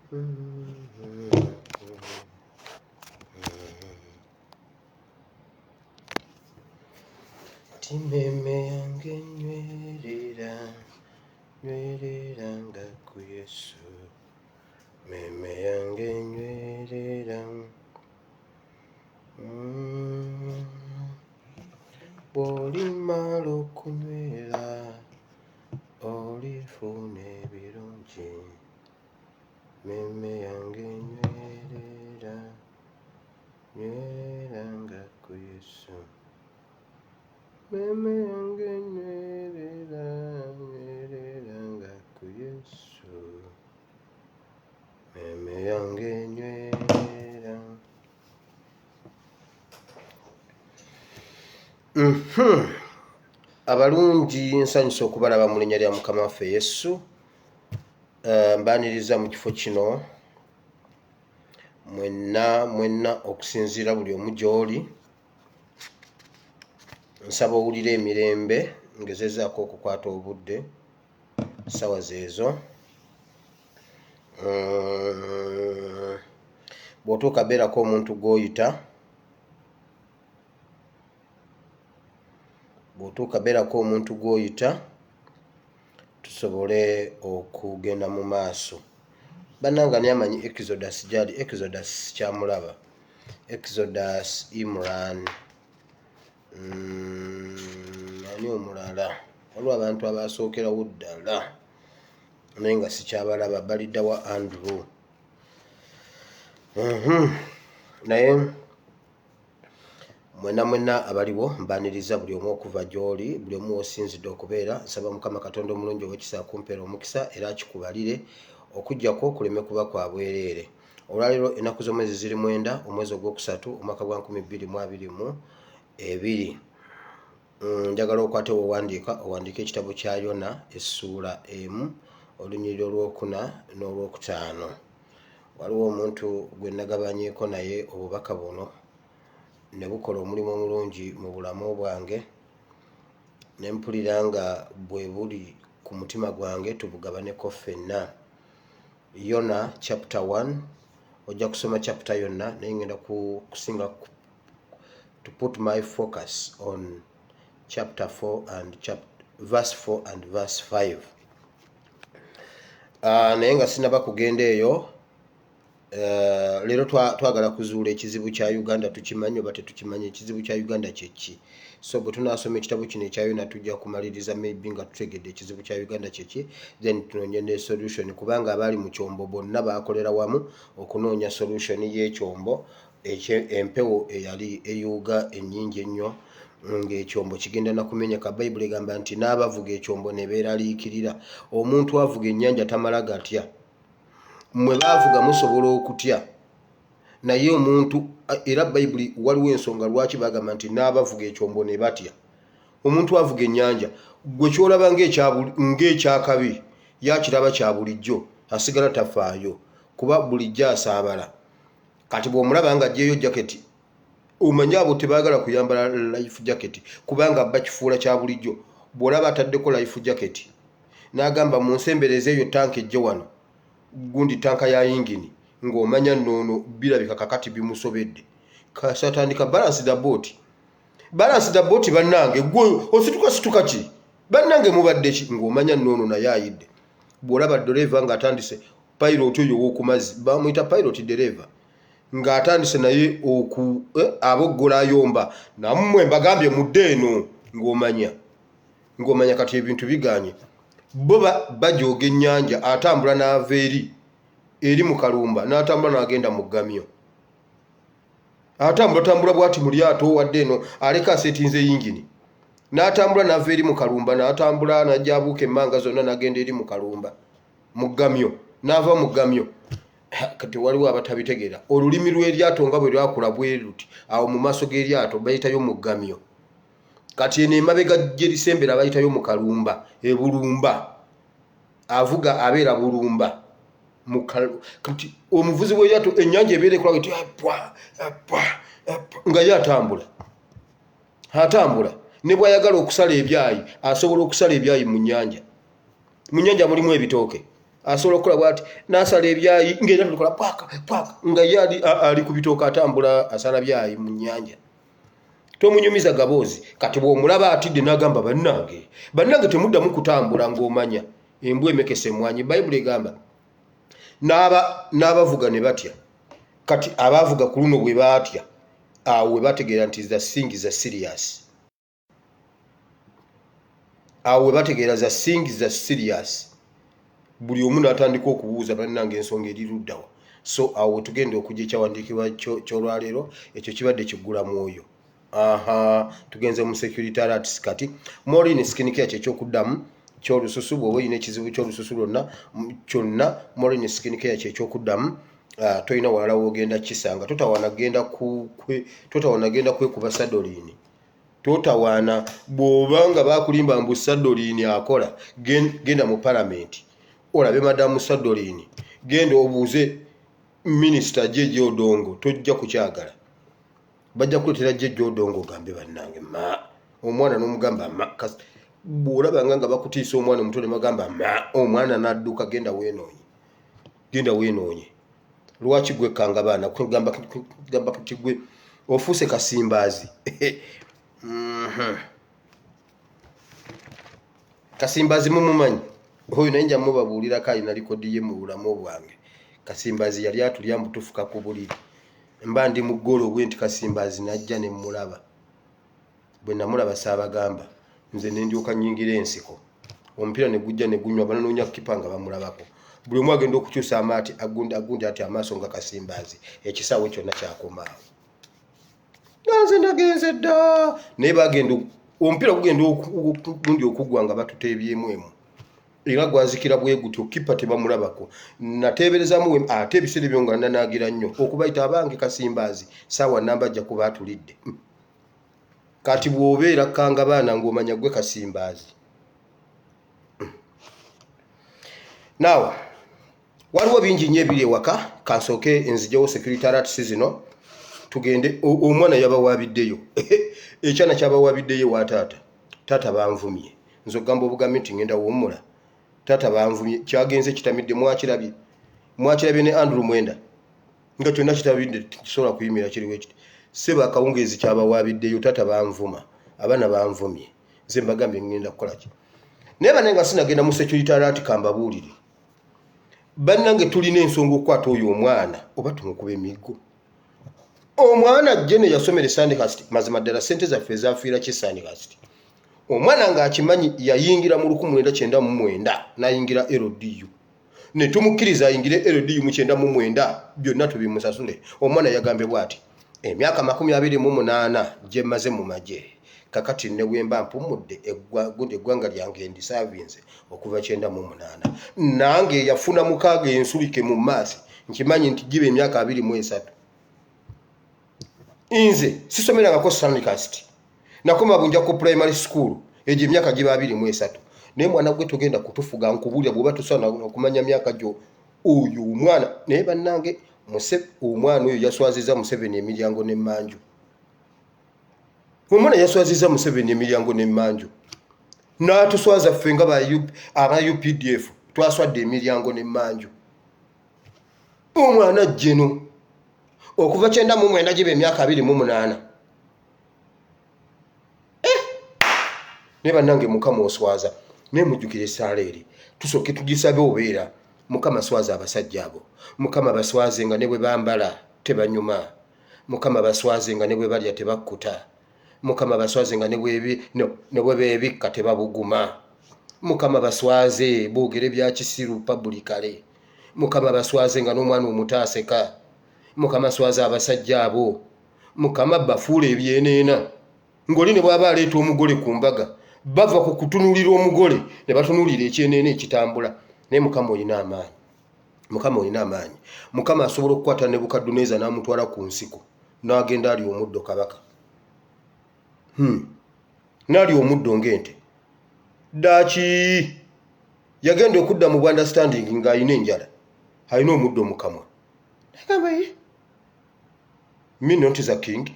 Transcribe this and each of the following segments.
Timeme yange nywerera nga ku Yesu. Meme yange nywerera. Bw'olimala okunywera olifuna ebirungi. Meme yange nywerera nga ku Yesu. Meme yange nywerera nga ku Yesu. Meme yange nywerera. Abalungi nsanyusa okubalaba mu linnya lya Mukama waffe Yesu. Mbaniriza mu kifo kino mwenna okusinziira buli omu gy'oli. Nsaba owulire emirembe ngezezaako okukwata obudde sawa zeezo. Bw'otuuka beerako omuntu gw'oyita, tusobole okugenda mu maaso. Bannanga ni amanyi Exodus gyali. Exodus kyamulaba. Exodus Imran. Ani omulala? Waliwo abantu abasookerawo ddala naye nga sikyabalaba, balidda wa Andrew. Naye mwenna abaliwo mbaniriza buli omu okuva gy'oli, buli omu osinzidde okubeera. Nsaba Mukama Katonda omulungi ow'ekisa akumpeera omukisa era akikubalire okujjako kuleme kuba kwa bwereere. Olwaleero ennaku z'omwezi ziri 9 omwezi ogwokusatu omwaka gwa 2022. Njagala okwate owandiika ekitabo kya Yona essuula 1 olunyiriri olw'okuna n'olwokutaano. Waliwo omuntu gwe nagabanyeeko naye obubaka buno ne bukola omulimu omulungi mu bulamu bwange, ne mpulira nga bwe buli ku mutima gwange tubugabaneko ffenna. Yona chapter 1, ojja kusoma chapter yonna naye ngenda kusinga to put my focus on chapter 4 and verse 4 and verse 5. Naye nga sinaba kugenda eyo, leero twagala kuzuula ekizibu kya Uganda. Tukimanyi oba tetukimanyi ekizibu kya Uganda kyeki? So bwe tunaasoma ekitabo kino ekya Yona tujja kumaliriza maybe nga tutegedde ekizibu kya Uganda kyeki, then tunoonya ne solution, kubanga abaali mu kyombo bonna baakolera wamu okunoonya solution y'ekyombo. Empewo eyali eyuuga ennyingi ennyo ng'ekyombo kigenda na kumenyeka. Bayibuli egamba nti n'abavuga ekyombo ne beeraliikirira. Omuntu avuga ennyanja tamala gatya. Mmwe baavuga musobola okutya, naye omuntu era Bayibuli waliwo ensonga lwaki bagamba nti n'abavuga ekyombo ne batya. Omuntu avuga ennyanja gwe kyolaba ng'ekyakabi yakiraba kya bulijjo, asigala tafaayo kuba bulijjo asaabala. Kati bw'omulaba nga aggyeyo jaketi, omanyi abo tebaagala kuyambala life jacket kubanga bakifuula kya bulijjo. Bw'olaba ataddeko life jacket n'agamba munsembereze eyo tanka ejje wano, gundi tanka ya yingini, ng'omanya nnono birabika kakati bimusobedde. Kasatandika balance the boat. Balance the boat bannange, gwe osituka ki? Bannange mubadde ki? Ng'omanya nnono naye ayidde. Bw'olaba dereva ng'atandise, pilot oyo w'okumazzi bamuyita pilot dereva, ng'atandise naye aboggola ayomba, nammwe mbagambye mudde eno, ng'omanya kati ebintu biganye. Bo bajooga ennyanja, atambula n'ava eri mu kalumba, n'atambula n'agenda mu ggamyo. Atambula bw'ati mu lyato wadde eno aleka asetinze yingini, n'atambula n'ava eri mu kalumba, n'atambula n'ajja abuuka emmanga zonna n'agenda eri mu kalumba mu ggamyo, n'ava mu ggamyo. Kati waliwo abatabitegeera olulimi lw'eryato nga bwe lwakula bwe luti, awo mu maaso g'eryato bayitayo mu ggamyo. Kati eno emabega gye lisembera bayitayo mu kalumba, ebulumba. Avuga abeera bulumba. Kati omuvuzi w'eryato ennyanja ebeera ekola bw'eti nga ye atambula. Ne bw'ayagala okusala ebyayi asobola okusala ebyayi mu nnyanja. Mu nnyanja mulimu ebitooke. asobola okukola bwati n'asala ebyayi ng'era tukola paka nga ye ali ku bitooka atambula asala byayi mu nnyanja. Tomunyumiza gaboozi kati bw'omulaba atidde n'agamba bannange temuddamu kutambula ng'omanya embwa emekese emwanyi. Bayibuli egamba n'abavuga ne batya. Kati abaavuga ku luno bwe baatya awo we bategeera nti the thing is serious. Awo we bategeera the thing is serious. Buli omu n'atandika okubuuza bannange ensonga eri luddawa. So awo tugenda okujja ekyawandiikibwa ky'olwaleero ekyo kibadde kiggula mwoyo. Tugenze mu security alerts kati. Maureen skin care ky'ekyokuddamu ky'olususu bw'oba olina ekizibu ky'olususu kyonna Maureen skin care ky'ekyokuddamu. Toyina walala wogenda kisanga. Totawaana genda kwekuba sadolini. Totawaana bw'obanga bakulimba mbu sadolini akola genda mu parliament olabe madamu sadolini. Genda obuuze minisita Jeje Odongo tojja kukyagala. Bajja kuletera Jeje Odongo gambe bannange omwana n'omugamba bw'olabanga nga bakutiisa omwana omuto ne bagamba omwana n'adduka genda weenoonye. Lwaki gwe kanga baana kugamba kuti gwe ofuuse kasimbaazi. Kasimbaazi mumumanyi oyo naye nja mubabuulirako alina likodi ye mu bulamu bwange. Kasimbaazi yali atulya mbutufuka ku buliri mba ndi mu ggolo bwe nti Kasimbaazi najja ne mulaba. Bwe namulaba saabagamba nze ne ndyoka nnyingira ensiko. Omupiira ne gujja ne gunywa bananoonya kipa nga bamulabako. Buli omu agenda okukyusa amaati agundi ati amaaso nga Kasimbaazi. Ekisaawe kyonna kyakomaawo. Nze nagenze dda naye bagenda omupiira gugenda gundi okugwa nga batuteebyemu emu. Era gwazikira bwe gutyo kipa tebamulabako. Nateeberezaamu ate ebiseera ebyo nga nanaagira nnyo okubayita abange Kasimbaazi saawa namba ajja kuba atulidde. Kati bw'obeera kanga baana ng'omanya gwe Kasimbaazi. Now waliwo bingi nnyo ebiri ewaka kansooke enzijawo security alerts zino tugende. Omwana yabawaabiddeyo ekyana kyabawabiddeyo wa taata banvumye. Nze ogamba obugambi nti ngenda wummula. Taata banvumye kyagenze kitamidde. Mwakirabye ne Andrew Mwenda nga kyonna kitabidde kisobola kuyimira kiriwo ekiti. Seba akawungeezi kyabawabiddeyo taata banvuma abaana banvumye. Nze mbagambye ngenda kukola ki naye banenga sinagenda mu security alert kambabuulire bannange tulina ensonga okukwata oyo omwana oba tumukuba emiggo. Omwana jene yasomera Sandhurst mazima ddala ssente zaffe ezaafiira ki Sandhurst. Omwana ng'akimanyi yayingira mu 1999 n'ayingira LDU ne tumukkiriza ayingire LDU mu 1999 byonna tubimusasule. Omwana yagambye bw'ati emyaka 28 gye maze mu magye kakati ne wemba mpumudde eggwanga lyange ndisavinze okuva 98 nange yafuna mukaaga ensulike mu maasi nkimanyi nti gibe emyaka 23. Inze sisomerangako Sandhurst nakoma bunja ku primary school egyo emyaka giba 23 naye mwana gwe tugenda kutufuga nkubulya bw'oba tusana okumanya myaka gyo oyo omwana naye bannange omwana oyo yaswaziza Museveni emiryango n'emmanju. Omwana yaswaziza Museveni emiryango n'emmanju n'atuswaza ffe nga aba UPDF twaswadde emiryango n'emmanju. Omwana jjeno okuva 99 gibe emyaka 28 ne bannange Mukama oswaza naye mujjukire essaala eri tusooke tugisabe obeera Mukama swaza abasajja abo. Mukama baswaze nga ne bwe bambala tebanyuma. Mukama baswaze nga ne bwe balya tebakkuta. Mukama baswaze nga ne bwe beebikka tebabuguma. Mukama baswaze boogere bya kisiru publicale. Mukama baswaze nga n'omwana omutaaseka. Mukama swaze abasajja abo. Mukama bafuula ebyeneena ng'oli ne bw'aba aleeta omugole ku mbaga bava ku kutunuulira omugole ne batunuulira ekyeneena ekitambula. Naye Mukama olina amaanyi. Mukama olina amaanyi. Mukama asobola okukwata Nebukadduneeza n'amutwala ku nsiko n'agenda ali omuddo kabaka. N'ali omuddo ng'ente. Daki yagenda okudda mu understanding ng'ayina enjala alina omuddo mu kamwa. Agamba ye me not is a king.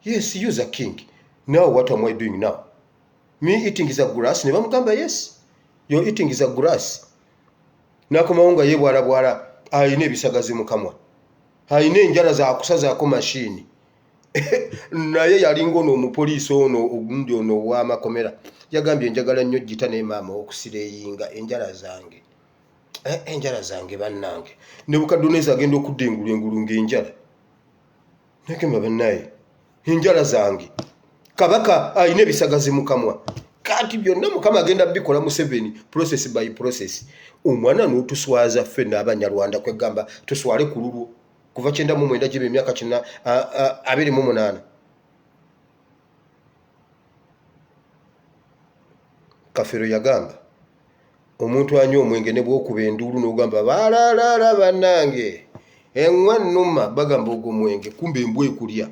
Yes, you is a king. Now what am I doing now? Me eating is a grass. Ne bamugamba yes, you're eating is a grass. nakomawunga yebwala ayina ebisagazi mukamwa ayina enjala za kusazaako mashini naye yalinga ono omupoliisi ono ogundi ono w'amakomera yagambye njagala nnyo jita ne maama okusireyinga enjala zange bannange Nebukadduneeza agenda okudda engulu ng'enjala nekema bannaye enjala zange kabaka ayina ebisagazi mukamwa kati byonna mukama agenda bikola Museveni process by process omwana n'otuswaza ffe n'Abanyarwanda kwegamba tuswale ku lulwo kuva 99 gibe emyaka 28 Kafero yagamba omuntu anywa omwenge ne bw'okuba enduulu n'ogamba balala bannange engwa nnuma bagamba ogwo mwenge kumbe embwa ekulya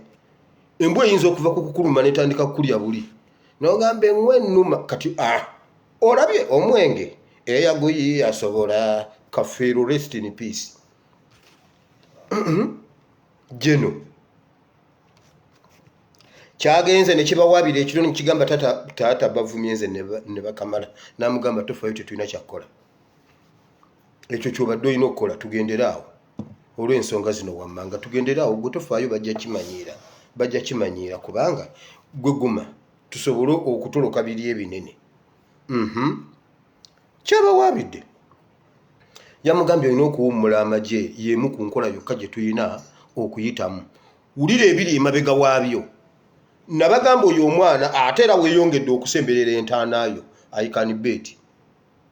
embwa eyinza okuva ku kukuluma netandika kukulya buli n'ogamba engwa nnuma kati olabye omwenge eyaguyi asobola Kafero rest in peace Jeno kyagenze ne kibawabira ekiro ne kigamba taata bavumyenze ne bakamala namugamba tofayo tetulina kyakola ekyo kyobadde olina okukola tugenderaawo olw'ensonga zino wammanga tugenderaawo gwe tofaayo bajja kimanyiira kubanga gwe guma tusobole okutoloka biri ebinene kyabawabidde yamugambye olina okuwummula amagye yemu ku nkola yokka gye tulina okuyitamu wulira ebiri emabega waabyo nabagamba oyo omwana ate era weeyongedde okusemberera entaanaayo ayikanibeti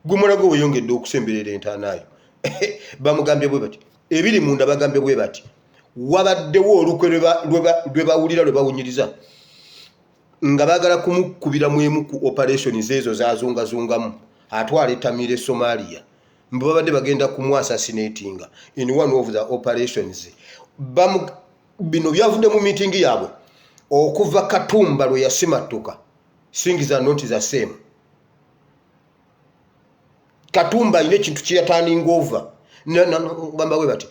gumulago weeyongedde okusemberera entaanaayo bamugambye bwe bati ebiri munda bagambye bwe bati wabaddewo olukwe lwe bawulira lwe bawunyiriza nga baagala kumukubiramu emu ku operations ezo zazungazungamu atwala etamiira Somalia mbe babadde bagenda kumu assassinatinga in one of the operations bino byavudde mu meeting yaabwe okuva Katumba lwe yasimatuka things are not the same Katumba ine kintu turning over bamba we bati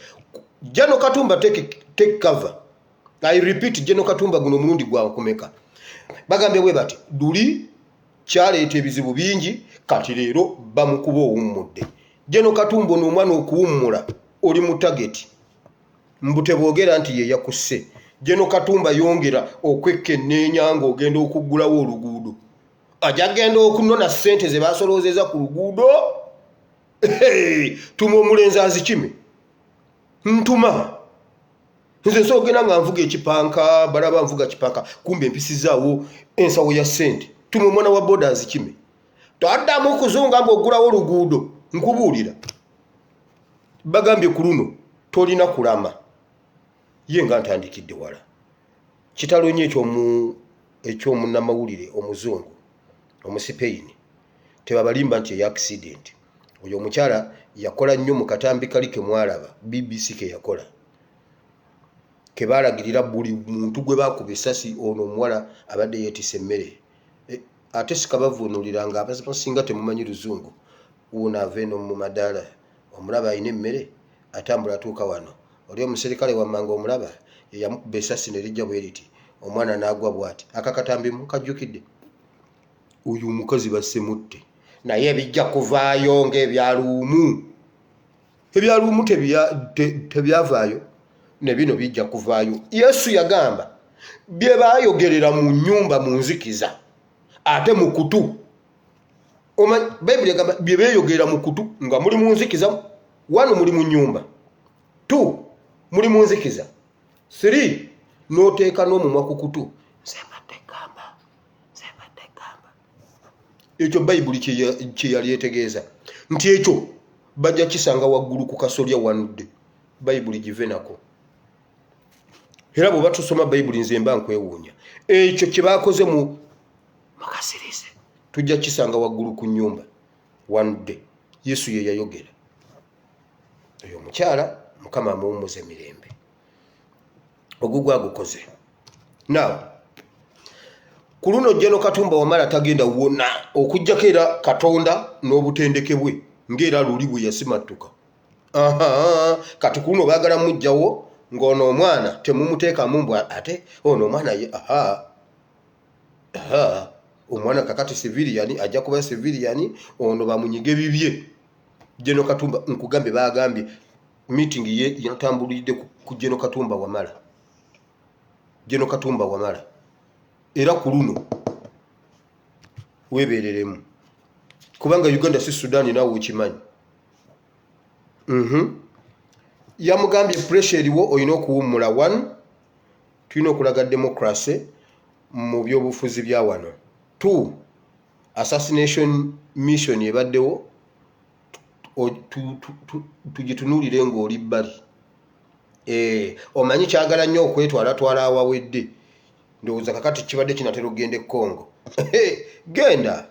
Jano Katumba take cover I repeat Jano Katumba guno mulundi gwa kumeka bagambye we bati duli kyaleeta ebizibu bingi kati leero bamukuba owummudde Jano Katumba n'omwana okuwummula oli mu target mbute boogera nti ye yakusse Jeno Katumba yongera okwekenneenya ng'ogenda okuggulawo oluguudo ajja genda okunona ssente ze baasoloozeza ku luguudo tuma omulenzi azikime ntuma nze nsoogenda nga nvuga ekipanka balaba nvuga kipanka kumbe empisizaawo ensawo ya ssente tuma omwana wa boda azikime twaddamu okuzunga ng'oggulawo oluguudo nkubuulira bagambye ku luno tolina kulama ye nga ntandikidde wala kitalonye ekyomunnamawulire omuzungu omusipeyini tebabalimba nti eya accident oyo omukyala yakola nnyo mu katambi kali ke mwalaba BBC ke yakola ke baalagirira buli muntu gwe baakuba essasi ono omuwala abadde yeetisse emmere ate sikabavuunulira nga abasinga temumanyi luzungu uuna ava eno mu madaala omulaba alina emmere atambula atuuka wano oli omuserikale wammanga omulaba yamukuba essasi ne lijja bwe riti omwana n'agwa bw'ati akakatambi mukajjukidde oyo omukazi bassemutte naye bijja kuvaayo ng'ebyaluumu tebyavaayo ne bino bijja kuvaayo Yesu yagamba bye baayogerera mu nnyumba mu nzikiza ate mu kutu Bayibuli yagamba bye beeyogerera mu kutu nga muli mu nzikiza wano muli mu nnyumba 2 muli mu nzikiza 3 n'oteeka n'omumwa ku kutu sembadde gamba ekyo Bayibuli kye yali etegeeza nti ekyo bajja kisanga waggulu ku kasolya wanudde Bayibuli give nako era bwe batusoma Bayibuli nze mba nkwewuunya ekyo kye baakoze mu makasirize tujja kisanga waggulu ku nnyumba wanudde Yesu ye yayogera oyo omukyala Mukama amuwummuze mirembe ogugwa agukoze now ku luno Jeno Katumba wamala tagenda wonna okujjako era Katonda n'obutendeke bwe ng'era luli bwe yasimatuka kati ku luno baagala mujjawo ng'ono omwana temumuteekamu mbwa ate ono omwana ye omwana kakati civilian ajja kuba civilian ono bamunyige bibye Jeno Katumba nkugambe bagambye meeting ye yatambulidde ku Jeno Katumba Wamala. Jeno Katumba Wamala. Era ku luno webereremu. Kubanga Uganda si Sudan nawe ukimanyi. Yamugambye pressure eriwo oyina okuwummula. 1 tulina okulaga democracy mu byobufuzi bya wano. 2 assassination mission ebaddewo tugitunulire ng'oli bbali. Omanyi kyagala nnyo okwetwala awawedde. Ndowooza kakati kibadde kinatera okugenda e Congo. Genda.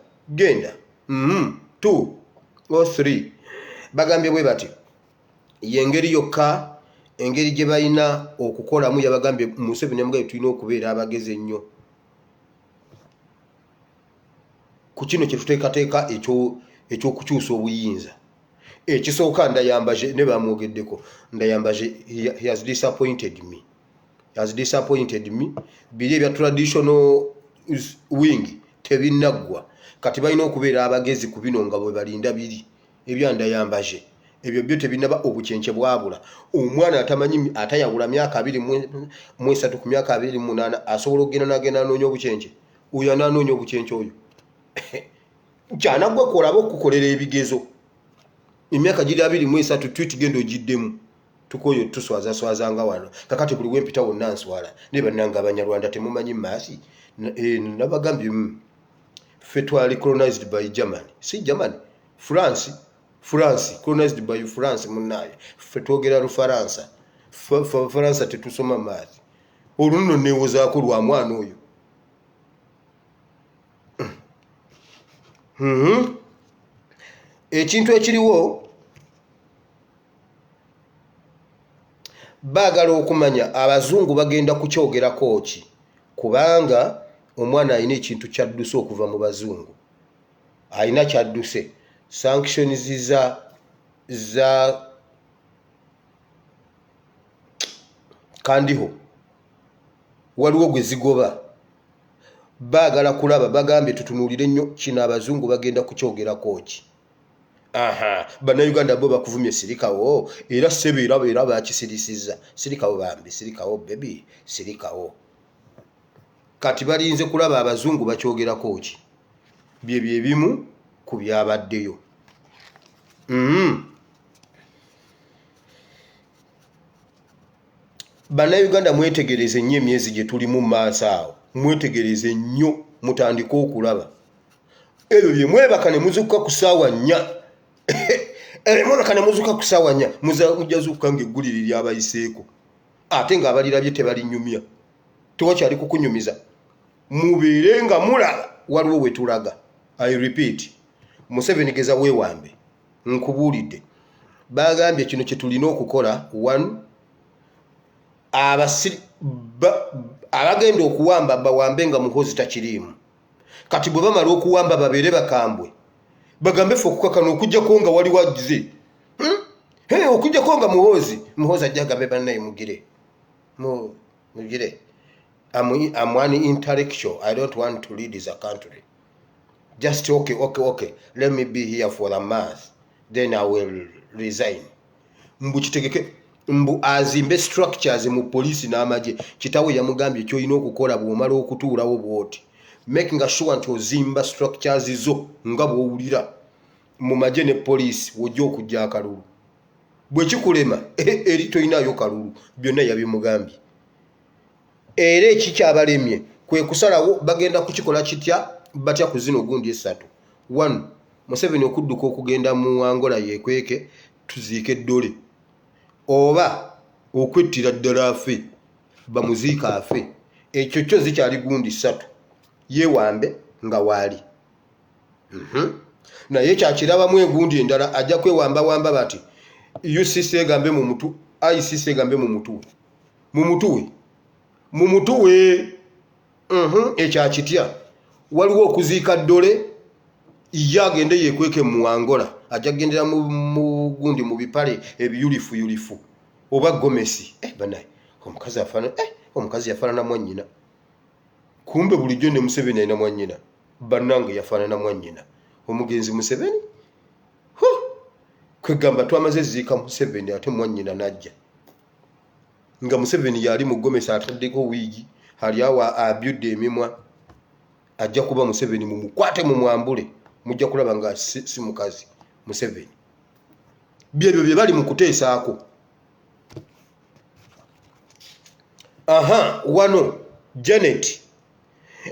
2 or 3 bagambye bwe bati yengeri yokka engeri gye balina okukolamu yabagambye Museveni yamugaye tulina okubeera abageze ennyo ku kino kye tuteekateeka ekyokukyusa obuyinza. Ekisooka ndayambaje ne bamwogeddeko ndayambaje he has disappointed me. Biri ebya traditional wing tebinaggwa kati balina okubeera abagezi ku bino nga bwe balinda biri ebyandayambaje. Ebyo byo tebinaba obucyenche bwabula. Omwana atamanyi atayawula myaka 23 ku myaka 28 asobola okugenda nagenda anoonya obucyenche. Oyo ananoonya obucyenche oyo kyanagwe kolaba okukolera ebigezo. Emyaka giri 23 tweet gendo giddemu tukoyo tuswazanga wano kakati buli wempita wonna nswala ne bannanga Abanyarwanda temumanyi maasi. Nabagambye ffe twali colonized by Germany. Si Germany, France colonized by France munaye. Ffe twogera Lufaransa. Faransa tetusoma maasi. Oluno newozaako lwa mwana oyo. Ekintu ekiriwo baagala okumanya abazungu bagenda kukyogerako ki kubanga omwana alina ekintu kyadduse okuva mu bazungu. Alina kyadduse sanctions za kandiho waliwo gwe zigoba. Baagala kulaba bagambye tutunulire nnyo kino abazungu bagenda kukyogerako ki. Bannayuganda bo bakuvumye sirikawo era sebeera bakisirisiza. Sirikawo bambi, sirikawo baby, sirikawo. Kati balinze kulaba abazungu bakyogerako ki. Bye ebimu ku byabaddeyo. Bannayuganda mwetegereze nnyo emyezi gye tulimu maaso awo. Mwetegereze nnyo mutandika okulaba. Ebyo bye mwebaka ne muzuka ku ssaawa 4. Mwebaka ne muzuka ku ssaawa 4 mujjazuuka ng'eggulire lyabayiseeko. Ate ng'abalirabye tebalinyumya. Tewakyali kukunyumiza. Mubeere nga mulaba waliwo we tulaga. I repeat. Museveni geza weewambe. Nkubuulidde. Bagambye kino kye tulina okukola. 1 abagenda okuwamba bawambe nga muhozi takiriimu. Kati bwe bamala okuwamba babeere bakambwe. Bagambe ffe okukakana okujjako nga wali wagize. Okujjako nga muhozi ajja agambe bannaye mugire. Mugire. I'm one intellectual. I don't want to lead as a country. Just okay. Let me be here for a month. Then I will resign. Mbu kitegeke mbu azimbe structures mu police n'amagye. Kitawe yamugambye ky'olina okukola bw'omala okutuulawo bw'oti. Making sure nti ozimba structures zo nga bw'owulira mu magye ne police wojja okujja akalulu. Bwe kikulema eri toyinayo kalulu byonna yabimugambye. Era ekikyabalemye kwe kusalawo bagenda kukikola kitya batya ku zino gundi 3. 1 Museveni okudduka okugenda mu Angola yekweke tuziike ddole. Oba okwettira ddala afe bamuziika afe. Ekyo kyo zikyali gundi 3. Yeewambe nga waali. Naye kyakirabamu egundi endala ajja kwewamba bati UCC egambe mu mutu, ICC egambe mu mutu. Mu mutuwe. Ekyakitya waliwo okuziika ddole ye agende yekweke mu Angola ajja kugendera mu gundi mu bipale ebiyulifu oba gomesi. Banaye omukazi yafaanana mwannyina. Kumbe bulijjo ne Museveni alina mwannyina. Bannange yafaanana mwannyina. Omugenzi Museveni kwegamba twamaze ziika Museveni ate mwannyina najja nga Museveni yali mugomesa ataddeko wiigi hali awa abyudde emimwa ajja kuba Museveni mumukwate mu mwambule mujja kulaba nga si mukazi Museveni byebyo bye bali mu kuteesaako. Wano Janet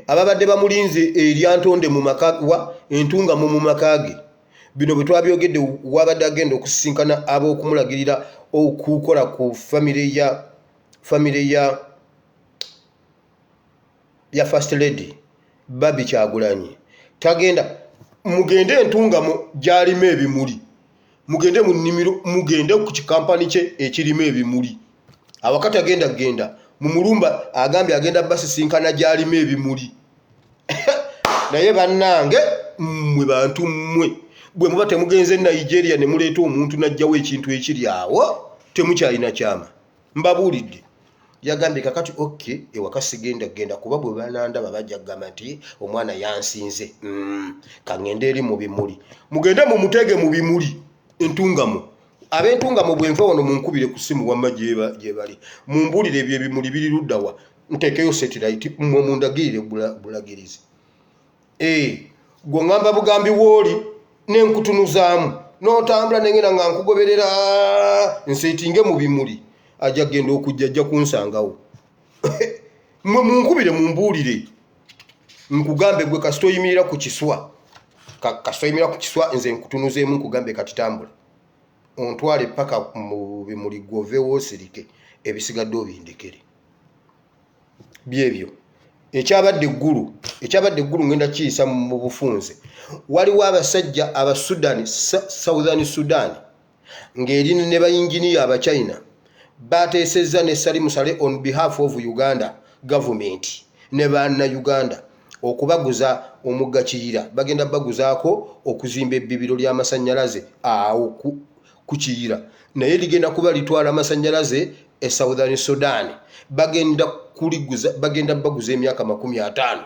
ababadde bamulinze eryantonde mu makawa entunga mu makage bino bwe twabyogedde wabadde agenda okusisinkana ab'okumulagirira okukola ku family ya First Lady Babi Kyagulanyi tagenda mugende entunga mu gyalima ebimuli mugende mu nnimiro mugende ku kikampani kye ekirima ebimuli awakati agenda mu mulumba agambye agenda basisinkana gyalima ebimuli naye bannange mmwe bantu mmwe bwe muba temugenze Nigeria ne muleeta omuntu najjawo ekintu ekiri awo temukyalina kyama mbabuulidde yagambye kakati okay ewaka sigenda kuba bwe banandaba bajja kugamba nti omwana yansinze kangende eri mu bimuli mugende mu mutege mu bimuli entungamo ab'entungamo bwe nva wano munkubire ku simu wamma gye bali mumbulire ebyo ebimuli biri luddawa ntekeyo satellite mmwe mundagirire bulagirizi gwe ngamba bugambi wooli n'enkutunuzaamu n'otambula nengena nga nkugoberera nseetinge mu bimuli ajja genda okujja ajja kunsangawo mmwe munkubire mumbuulire nkugambe gwe kasito yimirira ku kiswa nze nkutunuzeemu nkugambe kati tambula ontwale paka mu bimuli gwoveewo osirike ebisigadde obindekere byebyo ekyabadde eggulu ngenda kiyisa mu bufunze waliwo abasajja aba Southern Sudan ng'eri ne bayinginiya aba China bateesezza ne Sali Musale on behalf of Uganda government ne banna Uganda okubaguza omugga Kiyira bagenda baguzaako okuzimba ebbibiro ly'amasannyalaze awo ku Kiyira naye ligenda kuba litwala amasannyalaze e Southern Sudan bagenda baguza emyaka 50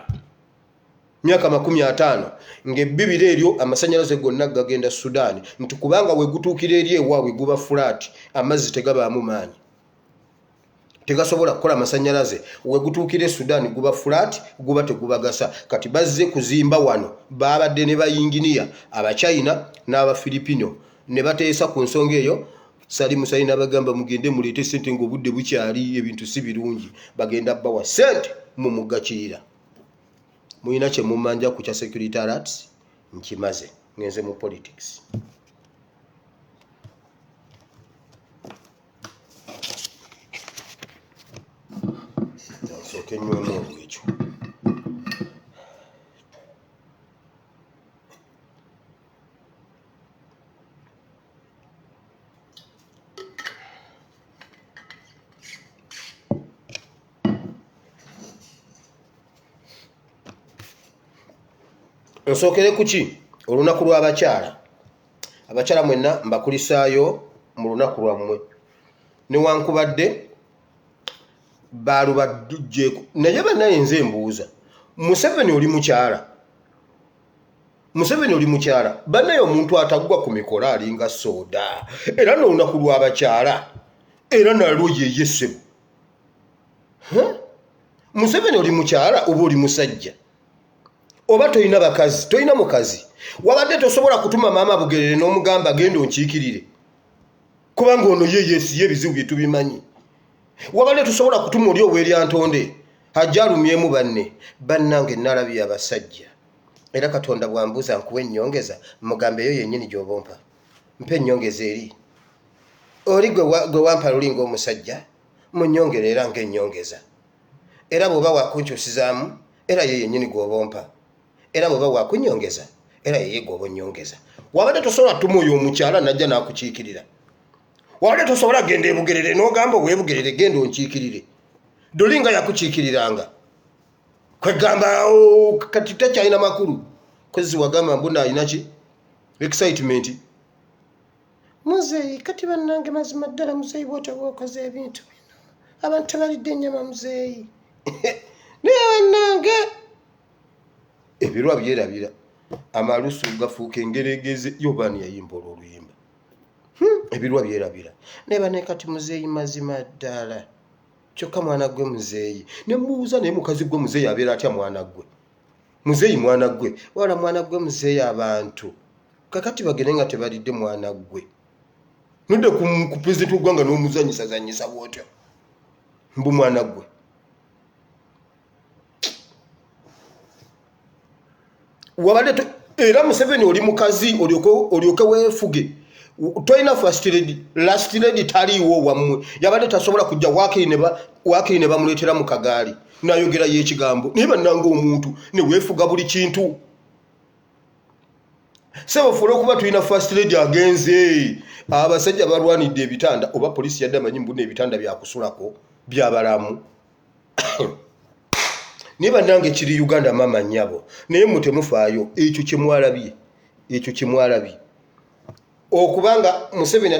ng'ebbibiro eryo amasannyalaze gonna gagenda Sudan nti kubanga we gutuukira eri ewaabwe guba flat amazzi tegabaamu maanyi tegasobola kukola amasannyalaze we gutuukire Sudan guba flat guba tegubagasa kati bazze kuzimba wano babadde ne bayinginiya aba China n'aba Filipino ne bateesa ku nsonga eyo Sali Musali n'abagamba mugende muleete ssente ng'obudde bukyali ebintu si birungi bagenda bawa ssente mu mugga Kiyira muyina kye mumanja ku kya security alerts nkimaze ngenze mu politics. Nsooke nywemu olwekyo nsookere kuki olunaku lw'abakyala abakyala mwenna mbakulisaayo mu lunaku lwammwe newankubadde baalubajjeeko naye bannaye nze mbuuza Museveni oli mukyala bannaye omuntu ataggwa ku mikola alinga sooda era n'olunaku lw'abakyala era nalwo yeye ssebo Museveni oli mukyala oba oli musajja oba toyina bakazi toyina mukazi wabadde tosobola kutuma maama Bugerere n'omugamba genda onkiikirire kubanga ono ye yesiye ebizibu bye tubimanyi wabadde tosobola kutuma oli ow'eryantonde ajja alumyemu bannange nalabye abasajja era Katonda bwambuuza nkuwa ennyongeza mugambe eyo yennyini gy'obompa mpa ennyongeza eri oli gwe wampa luli ng'omusajja munnyongere era ng'ennyongeza era bw'oba wakunkyusizaamu era ye yennyini gw'obompa era bw'oba wakunyongeza era yeye gw'oba onnyongeza wabadde tosobola tuma oyo omukyala najja n'akukiikirira wabadde tosobola genda e Bugerere n'ogamba oweebugerere genda onkiikirire dolinga yakukiikiriranga kwegamba kati takyalina makulu kozi wagamba mbuna alina ki excitement muzeeyi kati bannange mazima ddala muzeeyi bw'otaba okoze ebintu bino abantu tebalidde ennyama muzeeyi naye bannange ebirwa byerabira amalusu gafuuka engeregeze yobaani yayimba olw'oluyimba ebirwa byerabira neba ne kati muzeeyi mazima ddala kyokka mwana gwe muzeeyi ne mbuuza naye mukazi gwe muzeeyi abeera atya mwana gwe muzeeyi mwana gwe wala mwana gwe muzeeyi abantu kakati bagende nga tebalidde mwana gwe nodde ku pulezidenti w'eggwanga n'omuzanyisa bwotyo mbu mwana gwe wabadde era Museveni oli mukazi olyoke weefuge toyina first lady last lady taliiwo wammwe yabadde tasobola kujja waakiri ne bamuleetera mu kagaali n'ayogerayo ekigambo naye bannanga omuntu ne weefuga buli kintu sebo fulo kuba tulina first lady agenze abasajja balwanidde ebitanda oba polisi yadde amanyi mbuna ebitanda byakusulako byabalamu naye bannange kiri Uganda mama nnyabo naye mutemufaayo ekyo kyemwalabye okubanga Museveni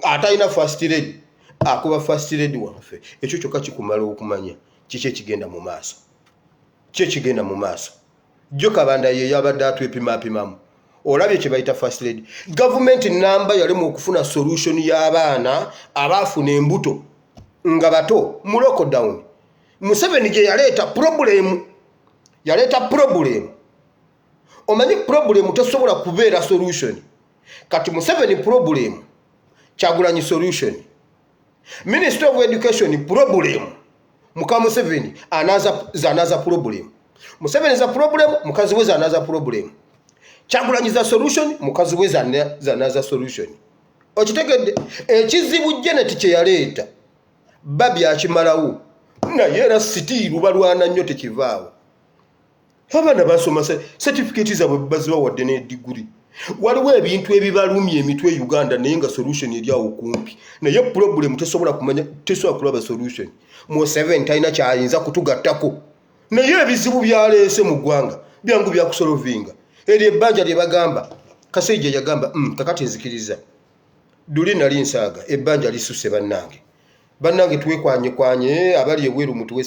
atalina first lady akuba first lady waffe ekyo kyokka kikumala okumanya kiki ekigenda mu maaso jjo Kabanda ye yabadde atwepimapimamu olabye kye bayita first lady gavumenti namba yalemu okufuna solution y'abaana abaafuna embuto nga bato mu lockdown Museveni gye yaleeta problem omanyi problem tesobola kubeera solution kati Museveni problem Kyagulanyi solution Minister of Education problem muka Museveni anaza problem Museveni za problem mukazi we anaza problem Kyagulanyi za solution mukazi we anaza solution okitegedde ekizibu Janet kye yaleeta babi akimalawo naye era sitiiru balwana nnyo tekivaawo abaana basoma certificate zaabwe bazibawadde n'ediguri waliwo ebintu ebibalumya emitwe Uganda naye nga solution eri awo kumpi naye problem tesobola kulaba solution Museveni talina kyayinza kutugattako naye ebizibu byaleese mu ggwanga byangu byakusolovinga eri ebbanja lye bagamba Kasejja yagamba kakati nzikiriza duli nali nsaaga ebbanja lisusse bannange twekwanye abali ebweru mutuwe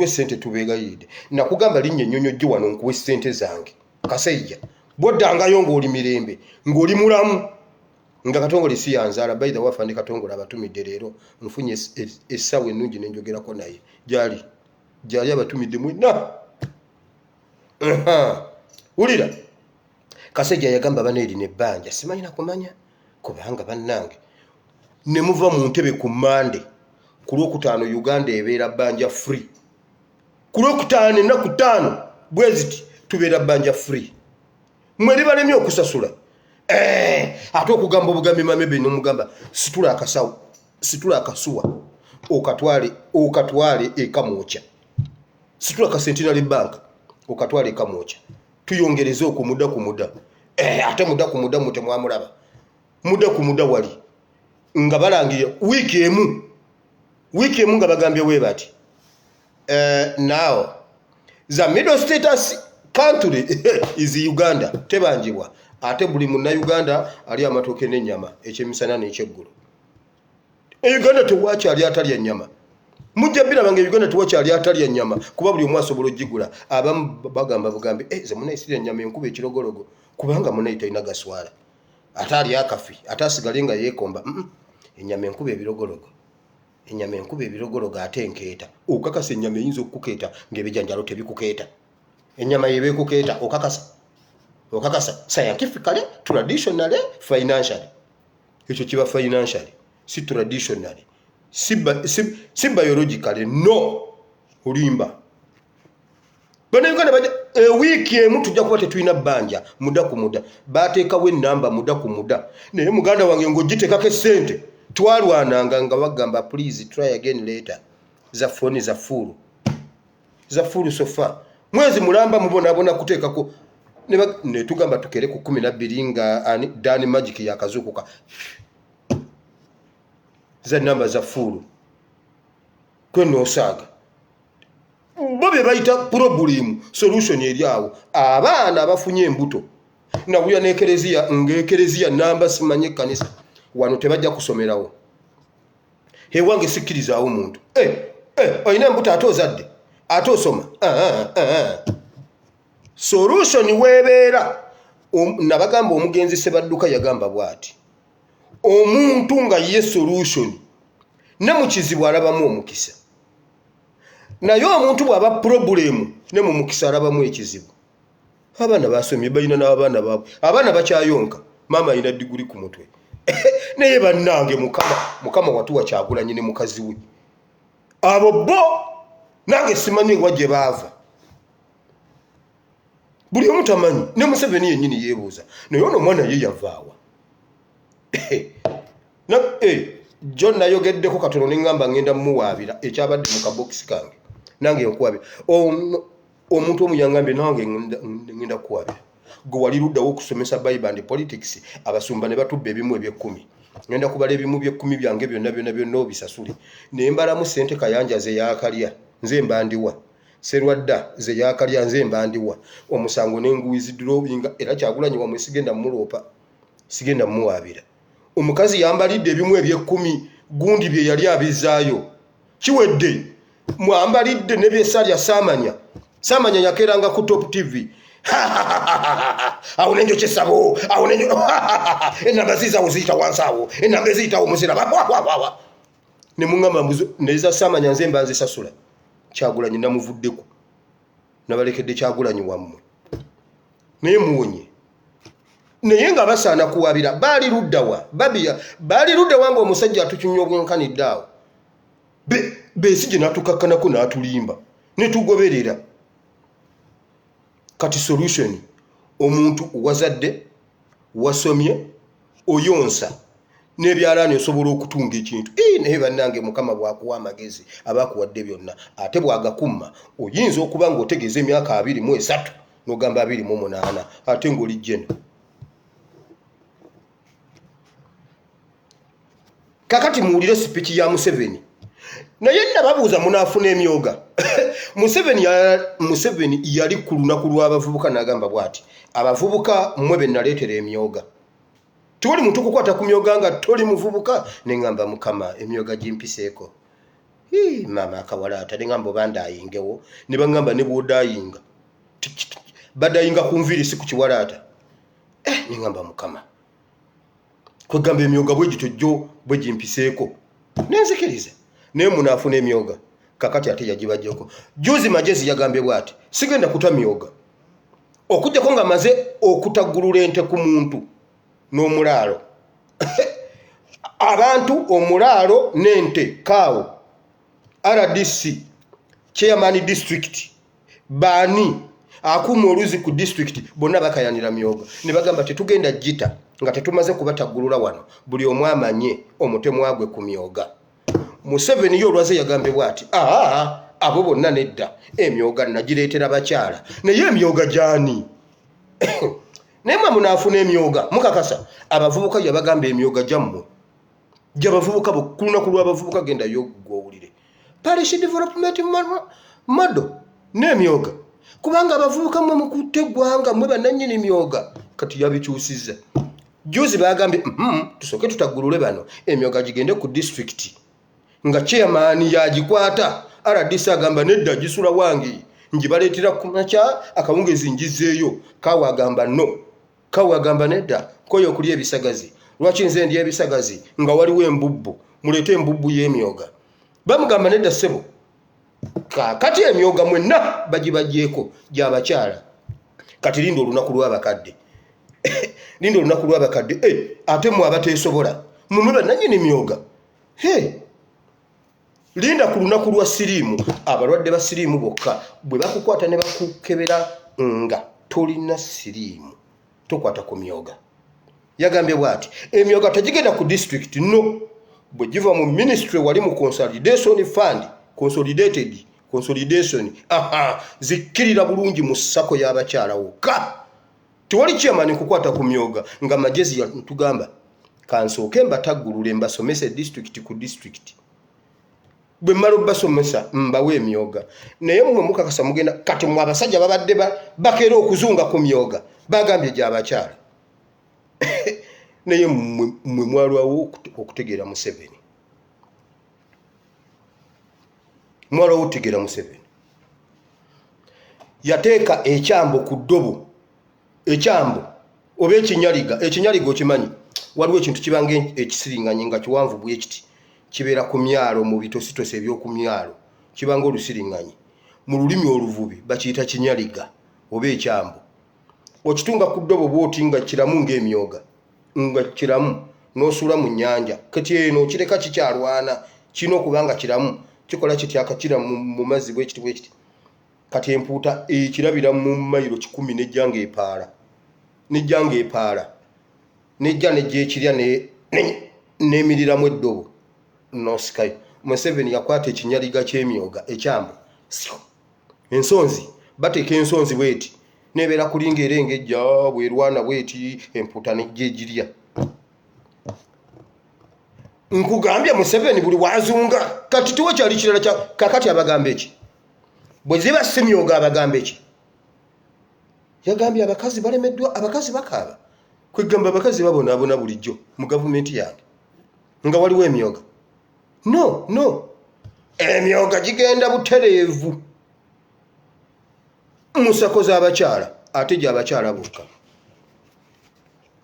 ssente tubeegayidde nakugamba linnya ennyonyo gye wano nkuwe ssente zange Kasejja boddangayo ng'oli mirembe ng'oli mulamu nga Katongole si yanzaala by the way afande Katongole abatumidde leero nfunye essaawa ennungi nenjogerako naye gyali abatumidde mwena wulira Kasejja yagamba baneeri nebbanja simanyi nakumanya kubanga bannange ne muva mu ntebe ku Mande ku Lwokutaano Uganda ebeera bbanja free ku Lwokutaano ennaku 5 bweziti tubeera bbanja free mweri balemye okusasula ate okugamba obugambi mamebe n'omugamba situla akasuwa okatwale ekamwoca situla ka Centenary Bank okatwale ekamwoca tuyongereze okumuda ate muda ku muda mutemwamulaba muda ku muda wali nga balangira wiki emu nga bagambye we bati now the middle status country is Uganda tebanjibwa ate buli munna Uganda ali amatooke n'ennyama ekyemisana n'ekyeggulu Uganda tewakyali atalya ennyama mujja biraba nga Uganda tewakyali atalya ennyama kuba buli omu asobola ogigula abamu bagamba bugambi ze munayisirya ennyama enkuba ekirogologo kubanga munayi talina gaswala ate ali akafi ate asigale nga yeekomba ennyama enkuba ebirogologo ate enkeeta okakasa ennyama eyinza okukukeeta ng'ebijanjalo tebikukeeta ennyama yebeekukeeta okakasa scientifically traditionally financially ekyo kiba financially si traditionally si biologically no olimba Bannayuganda bajja wiiki emu tujja kuba tetulina bbanja muda ku muda baateekawo ennamba muda ku muda naye muganda wange ng'ogiteekako essente twalwananga nga bagamba please try again later za phone za fulu sofa mwezi mulamba mubonabona kuteekako ne tugamba tukere ku 12 nga Dani Magic yakazukuka za namba za fulu kweno osaga bobe bayita problem solution eri awo abaana abafunye embuto nawuya n'ekereziya ng'ekereziya namba simanye kanisa wano tebajja kusomerawo hewange sikirizaawo omuntu oyina embuto ate ozadde ate osoma solution webeera nabagamba omugenzi Sebadduka yagamba bwati omuntu nga ye solution ne mu kizibu alabamu omukisa naye omuntu bw'aba problem ne mu mukisa alabamu ekizibu. Abaana basomye balina n'abaana baabwe, abaana bakyayonka, maama alina diguli ku mutwe naye bannange mukama watuwa Kyagulanyi ne mukazi we abo bo nange simanyi wa gye baava, buli omu tamanyi. Ne Museveni yennyini yeebuuza naye ono omwana ye yavaawa. Jonah ayogeddeko katono ne ŋŋamba ŋŋenda mumuwaabira ekyabadde mu kabokisi kange nange nkuwabira. Omuntu omu yangambye nange ŋŋenda kuwabira. Gwe wali luddawo okusomesa Bible and politics, abasumba ne batubba ebimu eby'ekkumi. Ngenda kubala ebimu by'ekkumi byange byonna obisasule. Ne mbalamu ssente Kayanja ze yaakalya, nze mbandiwa. Serwadda ze yaakalya, nze mbandiwa. Omusango n'enguwiziddrobinga era Kyagulanyi wamwe sigenda muloopa, sigenda mumuwaabira. Omukazi yambalidde ebimu eby'ekkumi, gundi bye yali abizaayo. Kiwedde mwambalidde ne byesalya Saamanya yakeranga ku Top TV. Awo nenjo kyesabo, awo nenjo enamba zizawo ziyita wansawo, enamba eziyitawo muziraba. Ne muŋŋamba mbuzo neza Saamanya nze mbanze sasula. Kyagulanyi namuvuddeko. Nabalekedde Kyagulanyi wammwe. Naye muwonye. Naye nga basaana kuwabira baali luddawa baali luddawa ng'omusajja atukinnye obwenkanidde awo beesi gye n'atukakkanako n'atulimba ne tugoberera. Kati solution omuntu wazadde wasomye oyonsa n'ebyalaani osobola okutunga ekintu naye bannange mukama bw'akuwa amagezi abaakuwadde byonna ate bw'agakumma oyinza okuba ng'otegeeza emyaka 23 n'ogamba 28 ate ng'oli jjeno. Kakati muwulire speech ya Museveni. Naye nababuuza munaafuna emyoga. Museveni yali ku lunaku lw'abavubuka n'agamba bw'ati, abavubuka mmwe be naleetera emyoga. Tewali muntu kukwata ku myoga nga toli muvubuka. Ne ŋŋamba Mukama emyoga gimpiseeko. Maama akawalaata ne ŋŋamba oba ndaayingewo. Ne baŋŋamba ne bw'odaayinga badaayinga ku nviiri si ku kiwalaata. Ne ŋŋamba Mukama kwegamba emyoga bwe gito jjo bwe gimpiseeko. Nenzikiriza naye munaafuna emyoga. Kakati ate yagibajjako. Juzi Magezi yagambye bw'ati, sigenda kuta myoga okujjako nga maze okutaggulula ente ku muntu n'omulaalo. Abantu omulaalo n'ente kaawo RDC chairman district baani akuuma oluzi ku district bonna bakayanira myoga. Ne bagamba tetugenda jita nga tetumaze kubataggulula wano buli omu amanye omutemwa gwe ku myoga. Museveni yo olwaze yagambye bw'ati, abo bonna nedda emyoga nagireetera bakyala naye emyoga gyani? Naye mwe munaafuna emyoga mukakasa abavubuka yabagamba emyoga gyammwe gy'abavubuka ku lunaku lw'abavubuka genda yoggwowulire parish development mado n'emyoga kubanga abavubuka mwe mukutte eggwanga mwe bannannyini myoga. Kati yabikyusizza. Juzi bagambye tusooke tutaggulule bano emyoga gigende ku district nga chairman yagikwata. RDC agamba nedda gisula wange njibaleetera ku makya akawungezi njizeeyo. Kaawa agamba no. Kaawa agamba nedda koyo okulya ebisagazi. Lwaki nze ndya ebisagazi nga waliwo embubbu? Muleete embubbu y'emyoga. Bamugamba nedda ssebo. Kati emyoga mwenna bagibajjeeko gy'abakyala. Kati linda olunaku lw'abakadde. Linda olunaku lw'abakadde. Ate mwe abateesobola mumwe bannannyini myoga. Linda ku lunaku lwa siriimu. Abalwadde ba siriimu bokka bwe bakukwata ne bakukebera nga tolina siriimu tokwata ku myoga. Yagambye bw'ati emyoga tegigenda ku district no. Bwe giva mu ministry wali mu consolidation fund consolidation zikkirira bulungi mu ssako y'abakyala wokka. Tewali chairman kukwata ku myoga nga Magezi yatugamba kansooke mbataggulule mbasomese district ku district. Bwe mmala basomesa mbawe emyoga. Naye mmwe mukakasa mugenda kati mu abasajja babadde bakeera okuzunga ku myoga bagambye gy'abakyala. Naye mmwe mwalwawo okutegeera Museveni. Mwalwawo okutegeera Museveni. Yateeka ekyambo ku ddobo. Ekyambo oba ekinyaliga okimanyi waliwo ekintu kibanga ekisiringanye nga kiwanvu bwe kiti kibeera ku myalo mu bitositose eby'oku myalo kibanga olusiringanye mu lulimi oluvubi bakiyita kinyaliga oba ekyambo okitunga ku ddobo bw'oti nga kiramu ng'emyoga nga kiramu n'osuula mu nnyanja kati eno kireka kikyalwana kirina okuba nga kiramu kikola kityakakira mu mazzi bwe kiti kati empuuta ekirabira mu mayiro 10 nejja ng'epaala nejja ekirya n'emiriramu eddobo nosikayo. Museveni yakwata ekinyaliga ky'emyoga ekyambo ensonzi bateeka ensonzi bweti nebeera kulinga erengejja bwerwana bweti empuuta nejja egirya. Nkugambye Museveni buli wazunga kati tuwe kyali kirala kya kakati abagamba eki bwe ziba simyoga abagamba eki yagambye abakazi balemeddwa abakazi bakaaba kwegamba abakazi babonaabona bulijjo mu gavumenti yange nga waliwo emyoga no emyoga gigenda butereevu musako z'abakyala ate gy'abakyala bokka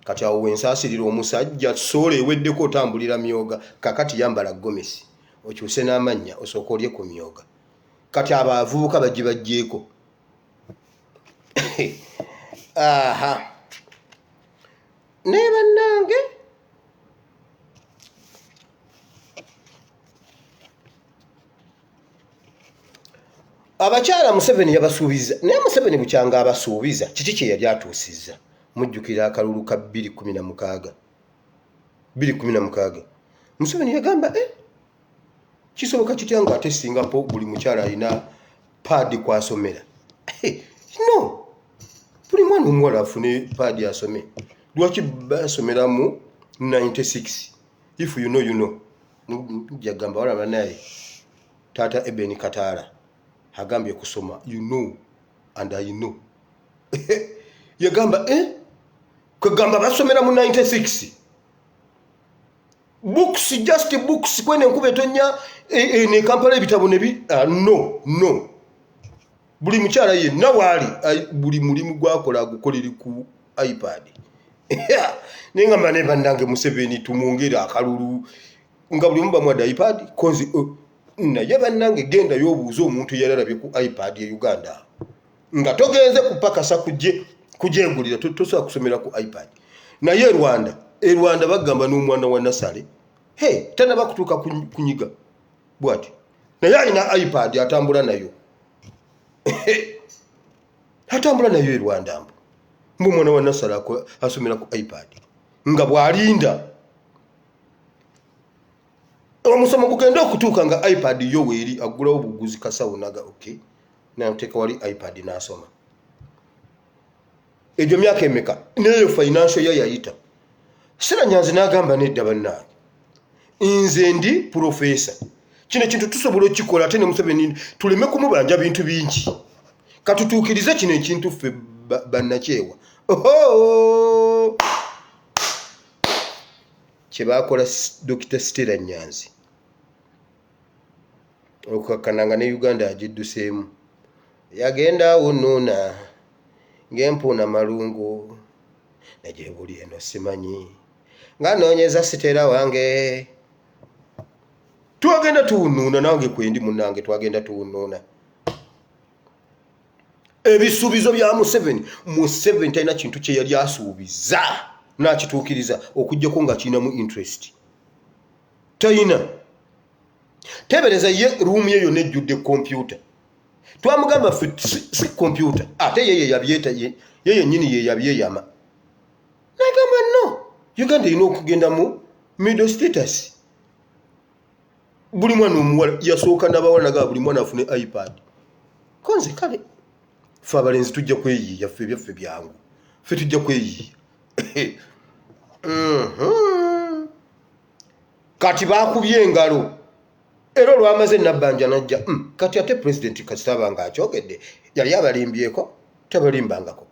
kati awo wensaasirira omusajja soola eweddeko otambulira myoga kakati yambala gomesi okyuse n'amannya osooka olye ku myoga kati abo abavubuka bagibajjeeko. Aha ne bannange abakyala Museveni yabasuubiza naye Museveni bukyanga abasuubiza kiki kye yali atuusizza mujjukira akalulu ka 2016 Museveni yagamba kisoboka kitya nga ate Singapore buli mukyala alina paadi kwasomera no buli mwana omuwala afune paadi asome lwaki basomera mu 96 if you know jagamba wala banaye tata Eben Katara agambye kusoma you know and I know yagamba kugamba basomera mu 96 books just books kwene nkube tonya ne Kampala ebitabo nebi no buli mukyala yenna waali buli mulimu gwakola gukolere ku iPad nenga mane bandange Museveni tumungera akalulu nga buli mba mwada iPad konzi naye bannange genda yobuuza omuntu yalalabye ku iPad ya Uganda nga togenze kupakasa kujengulira tosobola kusomera ku iPad naye Rwanda bagamba n'omwana wa Nasale tena bakutuuka kunyiga bwati naye alina iPad atambula nayo Rwanda mbu mwana wa Nasale asomera ku iPad nga bwalinda omusomo gugenda okutuuka nga iPad yo weeri agulawo buguzi kasawo naga nateeka wali iPad n'asoma egyo myaka emeka neyo financial ya yayita Sera Nyanzi n'agamba nedda bannange nze ndi professor kino ekintu tusobola okikola ate ne Museveni tuleme kumubanja bintu bingi katutuukirize kino ekintu ffe bannakyewa kye baakola Dr. Sera Nyanzi okukakkananga ne Uganda yagidduseemu yagenda awo nnuuna ng'empuuna malungu nagyebuli eno simanyi nga noonyeza Sitera wange twagenda tuwunuuna nange kwendi munnange twagenda tuwunuuna ebisuubizo bya Museveni talina kintu kye yali asuubiza n'akituukiriza okujjako nga kirinamu interest talina tebereza ye ruumu ye yonna ejjudde kompyuta twamugamba si kompyuta ate ye yabyeta ye yennyini ye yabyeyama n'agamba no Uganda erina okugenda mu middle status buli mwana omuwala yasooka n'abawala naga buli mwana afune iPad konze kale ffe abalenzi tujja kweyiiya ffe ebyaffe byangu ffe tujja kweyiiya kati baakubye engalo era olwamaze nabbanja najja kati ate President Kasitaba nga akyogedde yali abalimbyeko tabalimbangako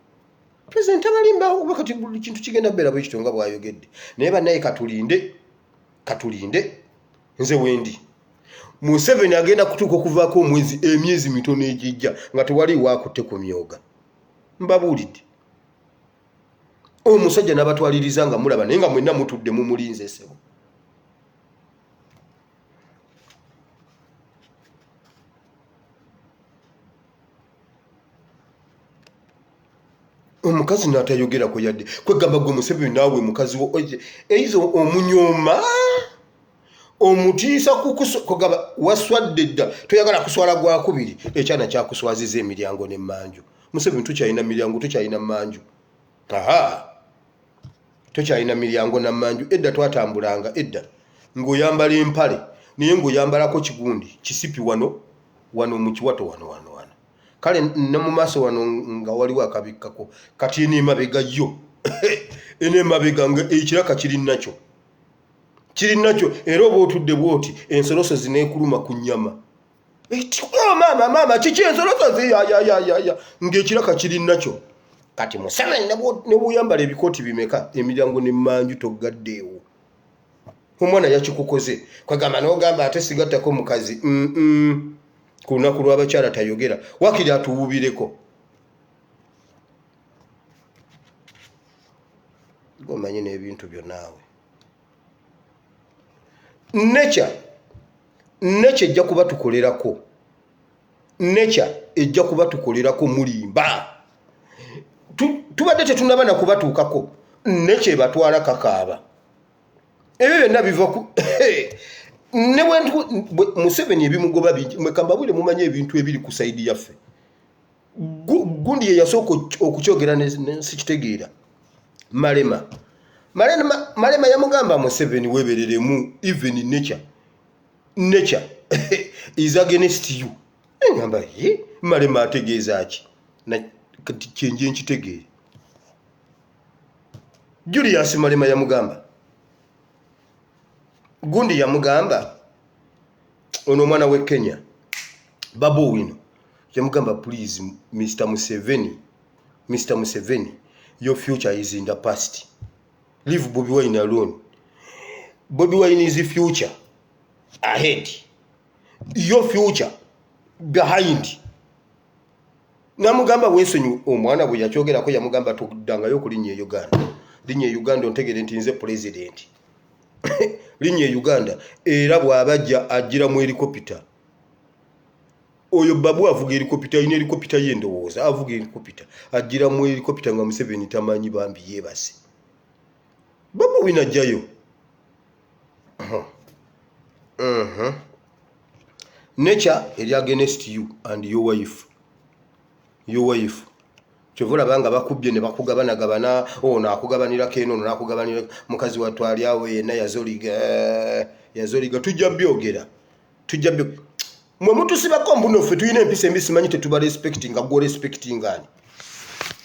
President tabalimbaako kuba kati buli kintu kigenda beera bwe kityo nga bw'ayogedde naye bannaye katulinde nze wendi Museveni agenda kutuuka okuvaako emyezi mitono egijja nga tewali waakutte ku myoga mbabuulidde omusajja n'abatwaliriza nga mulaba naye nga mwenna mutudde mu mulinze sebo. Omukazi n'atayogera ko yadde kwegamba gwe Museveni naawe mukazi wo eizo omunyoma omutiisa kugaba waswadde dda toyagala kuswala gwa kubiri ekyana kyakuswaziza emiryango n'emmanju. Museveni tukyalina miryango tukyalina mmanju. Tukyalina miryango n'ammanju. Edda twatambulanga edda ng'oyambala empale naye ng'oyambalako kigundi kisipi wano mu kiwato wano. Kale ne mu maaso wano nga waliwo akabikkako kati n'emabega yo n'emabega nga ekiraka kiri nakyo era oba otudde bwoti ensoloso zineekuluma ku nnyama. Maama kiki ensoloso ya ng'ekiraka kiri nakyo. Kati Museveni ne bw'oyambala ebikooti bimeka emiryango n'emmanju toggaddeewo. Omwana yakikukoze kwegamba n'ogamba ate sigattako mukazi. Ku lunaku lw'abakyala tayogera wakiri atuwubireko. Gomanyi n'ebintu byonnaawe. Nature ejja kuba tukolerako. Nature ejja kuba tukolerako mulimba. Tubadde tetunaba na kubatuukako. Nature ebatwala kakaaba. Ebyo byonna biva ku ne Museveni ebimugoba bingi mwekamba bwire mumanye ebintu ebiri ku saidi yaffe. Gundi ye yasooka okukyogera sikitegeera. Malema yamugamba Museveni webereremu even nature is against you. Ngamba Malema ategeeza ki na kyenje nkitegeere. Julius Malema yamugamba gundi yamugamba ono omwana we Kenya Babu Wino yamugamba please Mr. Museveni your future is in the past, leave Bobi Wine alone. Bobi Wine is the future ahead, your future behind. Namugamba wensonyi omwana bwe yakyogerako yamugamba tuddangayo ku linnya Uganda ontegere nti nze president linnya Uganda era bw'abajja ajjira mu helicopter. Oyo Babu avuga helicopter ine helicopter yendowooza avuga helicopter ajjira mu helicopter nga Museveni tamanyi bambi yebase. Babu Wine ajjayo. Nature is against you and your wife. Kyovula banga bakubye ne bakugabanagabana ono akugabanira keno ono akugabanira mukazi watwali awe yenna yazoliga tujja byogera mwe mutusibako mbuno ffe tuyina empisa embisi manyi tetuba respecting go respecting ani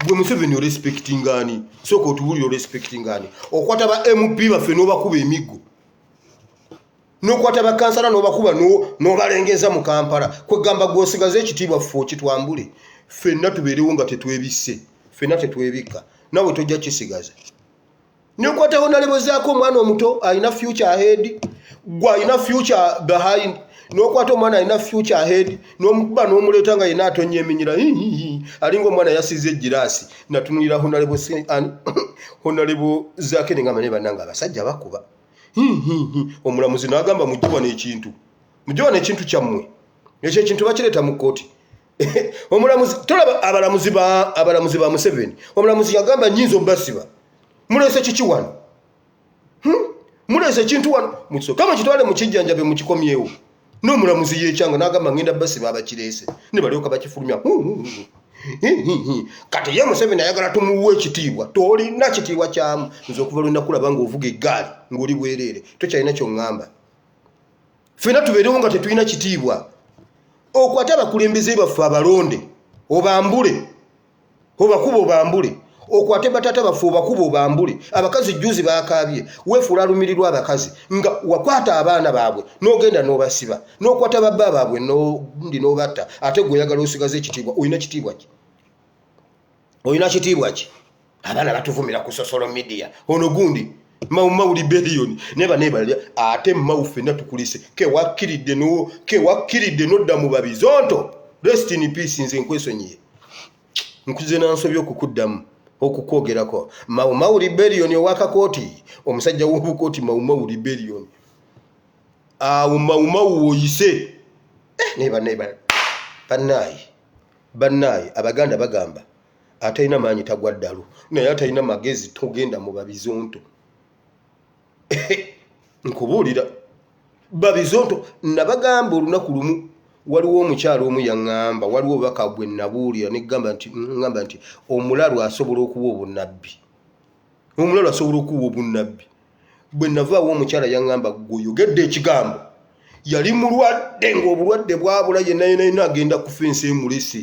gwe Museveni respecting ani soko otubuli respecting ani okwata ba MP baffe n'obakuba emiggo n'okwata ba kansala n'obakuba n'obalengeza mu Kampala kwegamba gwosigaze ekitiibwa ffe kitwambule ffenna tubeerewo nga tetwebisse ffenna tetwebikka nawe tojja kisigaza n'okwata honalebo zaako omwana omuto alina future ahead gwa alina future behind n'okwata omwana alina future ahead n'omukuba n'omuleeta nga yena atonnya eminyira alinga omwana yasize ejjiraasi natunulira honalebo zaake ne ngamba ne bannanga abasajja bakuba omulamuzi n'agamba mujjiwa n'ekintu kyammwe ekyo ekintu bakireeta mu kkooti. Omulamuzi tolaba abalamuzi ba Museveni omulamuzi yagamba nyinzo basiba mulese kiki wano mulese kintu wano kama kitwale mu kijjanjabe mu kikomyewo n'omulamuzi yekyanga n'agamba ngenda basiba abakirese ne balyoka bakifulumya kati ye Museveni ayagala tumuwe ekitiibwa tolina kitiibwa kyamu nze okuva lwe nakulaba ng'ovuga eggaali ng'oli bwereere tokyalina ky'oŋŋamba ffenna tubeerewo nga tetulina kitiibwa. Okwata abakulembeze baffe abalonde obambule obakuba obambule okwate batata baffe obakuba obambule abakazi juzi baakaabye weefuula lumirirwa abakazi nga wakwata abaana baabwe n'ogenda n'obasiba n'okwata babba baabwe n'ogundi n'obatta ate gwe oyagala osigaze ekitiibwa olina kitiibwa ki abaana batuvumira ku social media ono gundi mawuli billion neba ate mawu ffenna tukulise kewakiridde n'odda mu babizonto rest in peace nze nkwesonyiye nkuze nansobye okukuddamu okukwogerako Mau rebellion owakakooti omusajja w'obukooti Mau rebellion awo Mau woyise neba bannayi Abaganda bagamba atalina maanyi tagwa ddalu naye atalina magezi togenda mu babizonto nkubuulira babizonto nabagamba olunaku lumu waliwo omukyalo omu yaŋŋamba waliwo obubaka bwe nabuulira ngamba nti omulalu asobola okuwa obunnabbi bwe navaawo omukyala yaŋŋamba gw'oyogedde ekigambo yali mulwadde ng'obulwadde bwabula yenna agenda kufa ensi emulese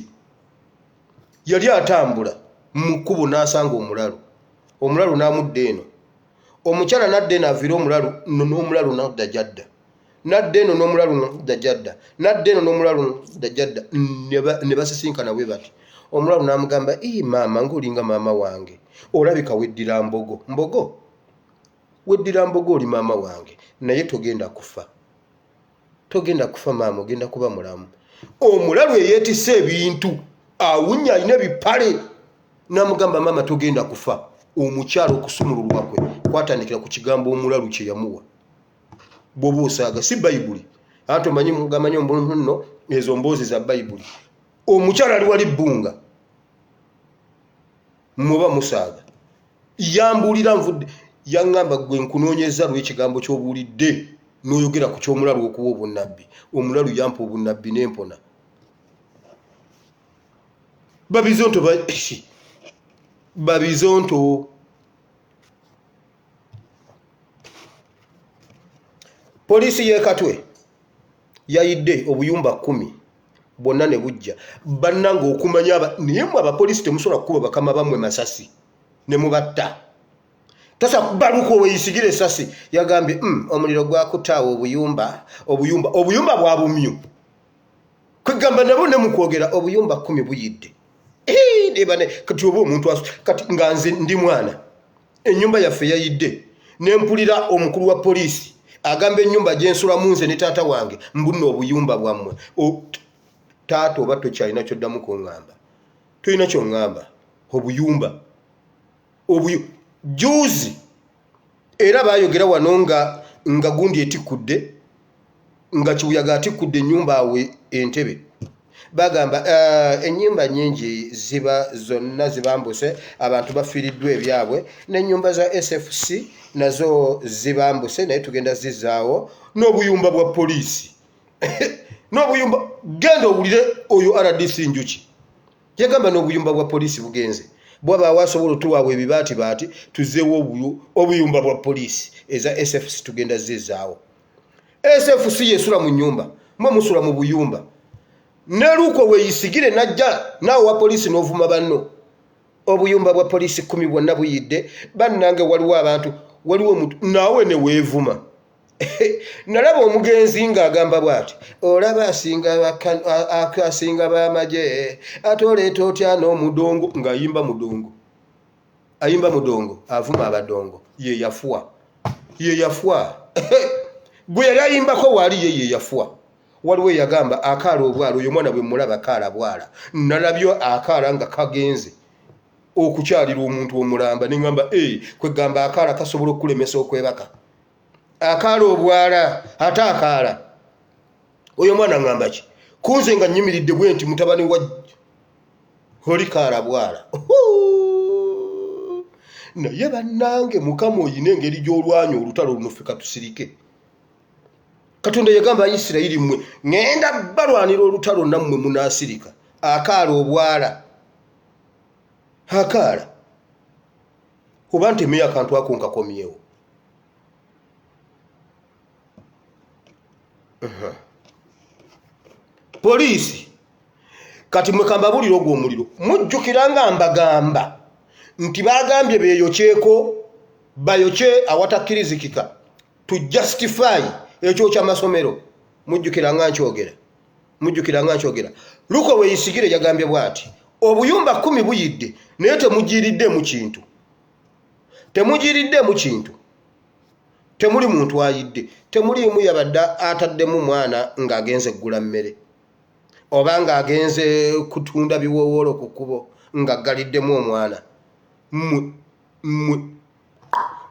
yali atambula mu kkubo n'asanga omulalu n'amudda eno omukyala nadda eno avira n'omulalu nadda jadda nadda eno n'omulalu nadda jadda nadda eno n'omulalu nadda jadda ne basisinkana bwe bati omulalu n'amugamba maama ng'olinga maama wange olabika weddira mbogo oli maama wange naye togenda kufa maama ogenda kuba mulamu omulalu eyeetisse ebintu awunya alina ebipale n'amugamba maama togenda kufa omukyalo okusumululwa kwe kwatandikira ku kigambo omulalu kye yamuwa bw'oba osaaga si bayibuli anti gamanyi omuntu nno ezo mboozi za bayibuli omukyala ali wali bbunga muba musaaga yambulira nvudde yaŋŋamba gwe nkunoonyeza lw'ekigambo ky'obuulidde n'oyogera ku ky'omulalu okuwa obunnabbi omulalu yampa obunnabbi n'empona babizonto poliisi y'e Katwe yayidde obuyumba 10 bonna ne bujja bannanga okumanya naye mwe abapoliisi temusobola kukuba bakama bammwe masasi ne mubatta tasa baluko weyisigire esasi yagambye omuliro gwakutaawo obuyumba bwa bumyu kwegamba nabo ne mukwogera obuyumba 10 buyidde kati oba omuntu kati nga nze ndi mwana ennyumba yaffe yayidde nempulira omukulu wa poliisi agamba ennyumba gyensulamu nze ne taata wange mbunna obuyumba bwammwe taata oba tokyalina kyoddamu kuŋŋamba tolina kyoŋŋamba obuyumba juzi era bayogera wano nga gundi etikudde nga kibuyaga atikudde ennyumba awe Entebbe bagamba ennyumba nyingi zonna zibambuse abantu bafiiriddwa ebyabwe n'ennyumba za SFC nazo zibambuse naye tugenda zizaawo n'obuyumba bwa poliisi n'obuyumba genda owulire oyo RDC Njuki yagamba n'obuyumba bwa poliisi bugenze bw'abaawo asobola otuwaawo ebibaati tuzeewo obuyumba bwa poliisi eza SFC tugenda zizaawo SFC yesula mu nnyumba mwe musula mu buyumba neruko weyisigire najja naawe wa poliisi n'ovuma banno obuyumba bwa poliisi 10 bwonna buyidde bannange waliwo omuntu naawe ne weevuma nalaba omugenzi ng'agamba bw'ati olaba asinga b'amagye ate oleeta otya n'omudongo ng'ayimba mudongo avuma abadongo ye yafuwa gwe yali ayimbako waali ye yafuwa waliwo yagamba akaala obwala oyo mwana bwe mulaba akaala bwala nalabyo akaala nga kagenze okukyalira omuntu omulamba neŋŋamba kwegamba akaala kasobola okulemesa okwebaka akaala obwala ate akaala oyo mwana ŋŋamba ki kunze nga nyimiridde bwe nti mutabani wa oli kaala bwala naye bannange mukama oyina engeri gy'olwanya olutalo luno ffe katusirike Katonda yagamba Isirayiri mmwe ngenda balwanira olutalo nammwe munaasirika akaala obwala akaala oba ntemeye akantu ako nkakomyewo poliisi kati mwe kambabulira ogwo omuliro mujjukira nga mbagamba nti bagambye bayokye awatakkirizikika to justify ekyo ky'amasomero mujjukira nga nkyogera luko weyisigire yagambye bw'ati obuyumba 10 buyidde naye temugiriddemu kintu temuli muntu ayidde temuliimu yabadde ataddemu mwana ng'agenze eggula mmere oba ng'agenze kutunda biwowoolo ku kkubo ng'aggaliddemu omwana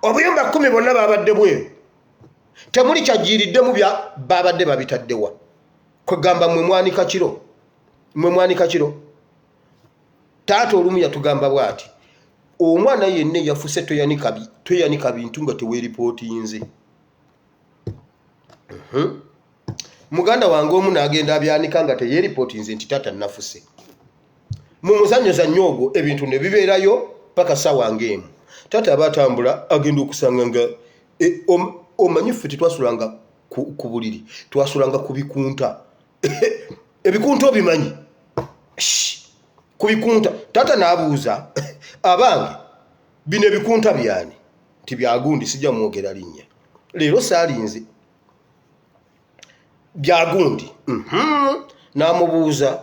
obuyumba 10 bonna babadde bweru temuli kyajiiriddemu bya babadde babitaddewa kwegamba mwe mwanika kiro taata olumu yatugamba bw'ati omwana yenna yafuse toyanika bintu nga teweeripootinze muganda wange omu n'agenda abyanika nga teyeeripootinze nti taata nafuse mu muzannyo ogwo ebintu ne bibeerayo paka ssaawa ng'emu taata aba atambula agenda okusanga nga omanyi ffe tetwasulanga ku buliri twasulanga ku bikunta ebikunta obimanyi ku bikunta taata n'abuuza abange bino ebikunta byani nti byagundi sijja mwogera linnya leero saalinze byagundi n'amubuuza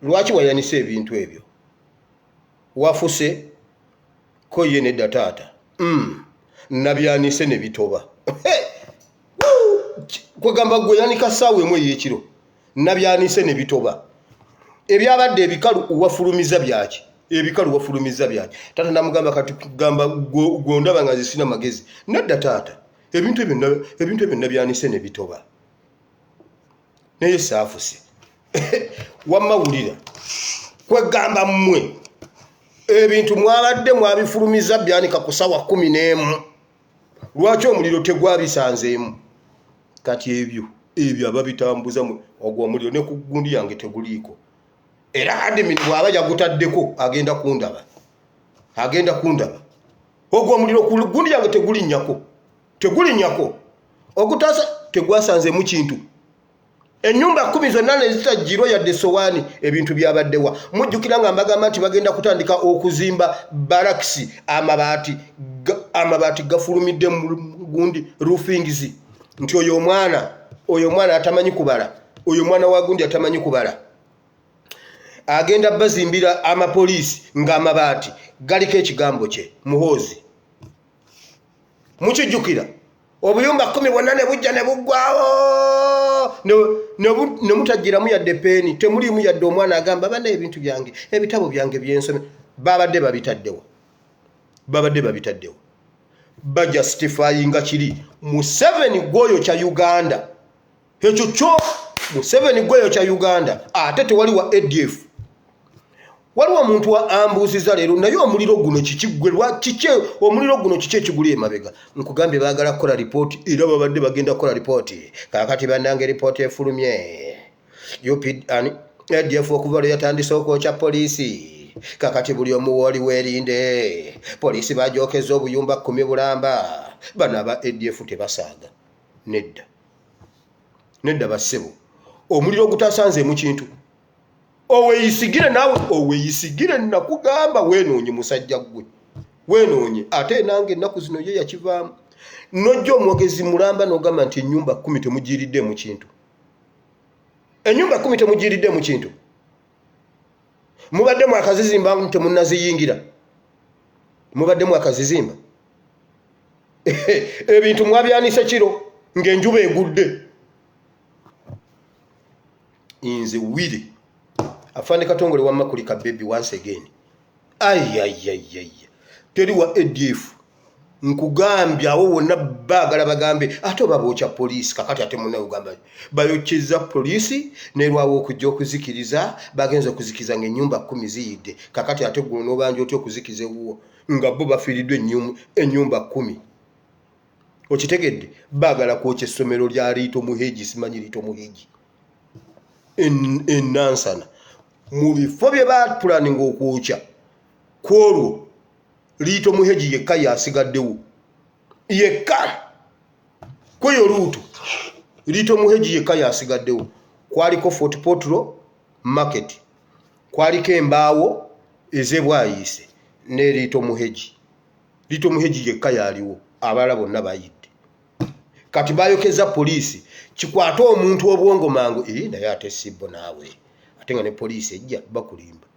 lwaki wayanise ebintu ebyo wafuse ko ye nedda taata nabyanise ne bitoba kwegamba gwe yanika ssaawa emu ey'ekiro nabyanise ne bitoba ebyabadde ebikalu wafulumiza byaki ebikalu wafulumiza byaki taata namugamba kati kugamba gwondaba nga zisina magezi nedda taata ebintu ebyo nabyanise ne bitoba naye saafuse wamawulira kwegamba mmwe ebintu mwabadde mwabifulumiza byanika ku ssaawa 11 lwaki omuliro tegwabisanzeemu kati ebyo ababitambuza ogwo omuliro ne ku gundi yange teguliiko era admin bw'aba yagutaddeko agenda kundaba ogwo omuliro ku gundi yange tegulinnyako ogutaasa tegwasanzeemu kintu ennyumba 10 zonna ne zitajjirwa yadde sowaani ebintu byabaddewa mujjukira nga mbagamba nti bagenda kutandika okuzimba barakisi amabaati gafulumidde mu gundi roofings nti oyo omwana atamanyi kubala oyo mwana wa gundi atamanyi kubala agenda bazimbira amapoliisi ng'amabaati galiko ekigambo kye muhoozi mukijjukira obuyumba 10 bwonna ne bujja ne buggwawo ne mutajjiramu yadde peeni temuliimu yadde omwana agamba bana ebintu byange ebitabo byange byensome babadde babitaddewo bajustifyinga kiri Museveni gwoyo kya Uganda ekyo kyo Museveni gwoyo kya Uganda ate tewaliwa ADF waliwo omuntu wa ambuuziza leero naye omuliro guno omuliro guno kiki ekiguli emabega nkugambye baagala kukola ripooti era babadde bagenda kukola ripooti kaakati bannange ripooti efulumye ADF okuva lwe yatandise okwokya poliisi kakati buli omu wooli weerinde poliisi bajookeza obuyumba 10 bulamba bano aba ADF tebasaaga nedda bassebo omuliro gutasanzeemu kintu oweeyisigire naawe oweeyisigire nakugamba weenoonye musajja gwe weenoonye ate nange ennaku zino ye yakivaamu nojja omwogezi mulamba n'ogamba nti ennyumba 10 temugiiriddemu kintu mubadde mwakazizimba nti temunnaziyingira mubadde mwakazizimba ebintu mwabyanise kiro ng'enjuba egudde nze wire afande katongole wamma kulika baby once again teriwa ADF nkugambye awo wonna baagala bagambe ate babookya poliisi kakati ate munnaugamba bayokyeza poliisi nerwawo okujja okuzikiriza bagenza okuzikiriza ng'ennyumba 10 ziyidde kakati ate guno n'obanja otya okuzikiza ewuwo nga bo bafiiriddwe ennyumba 10 okitegedde baagala kwokya essomero lya Liito Muheji simanyi Liito Muheji enansana mu bifo bye bapulaninga okwokya kwolwo Liito Muheji yekka yasigaddewo yekka kweyo luuto Liito Muheji yekka yasigaddewo kwaliko Fort Portal market kwaliko embaawo ezebwayise ne Liito Muheji yekka yaliwo abalala bonna bayidde kati bayokeza poliisi kikwata omuntu obwongo mangu naye ate sibbo naawe ate nga ne poliisi ejja bakulimba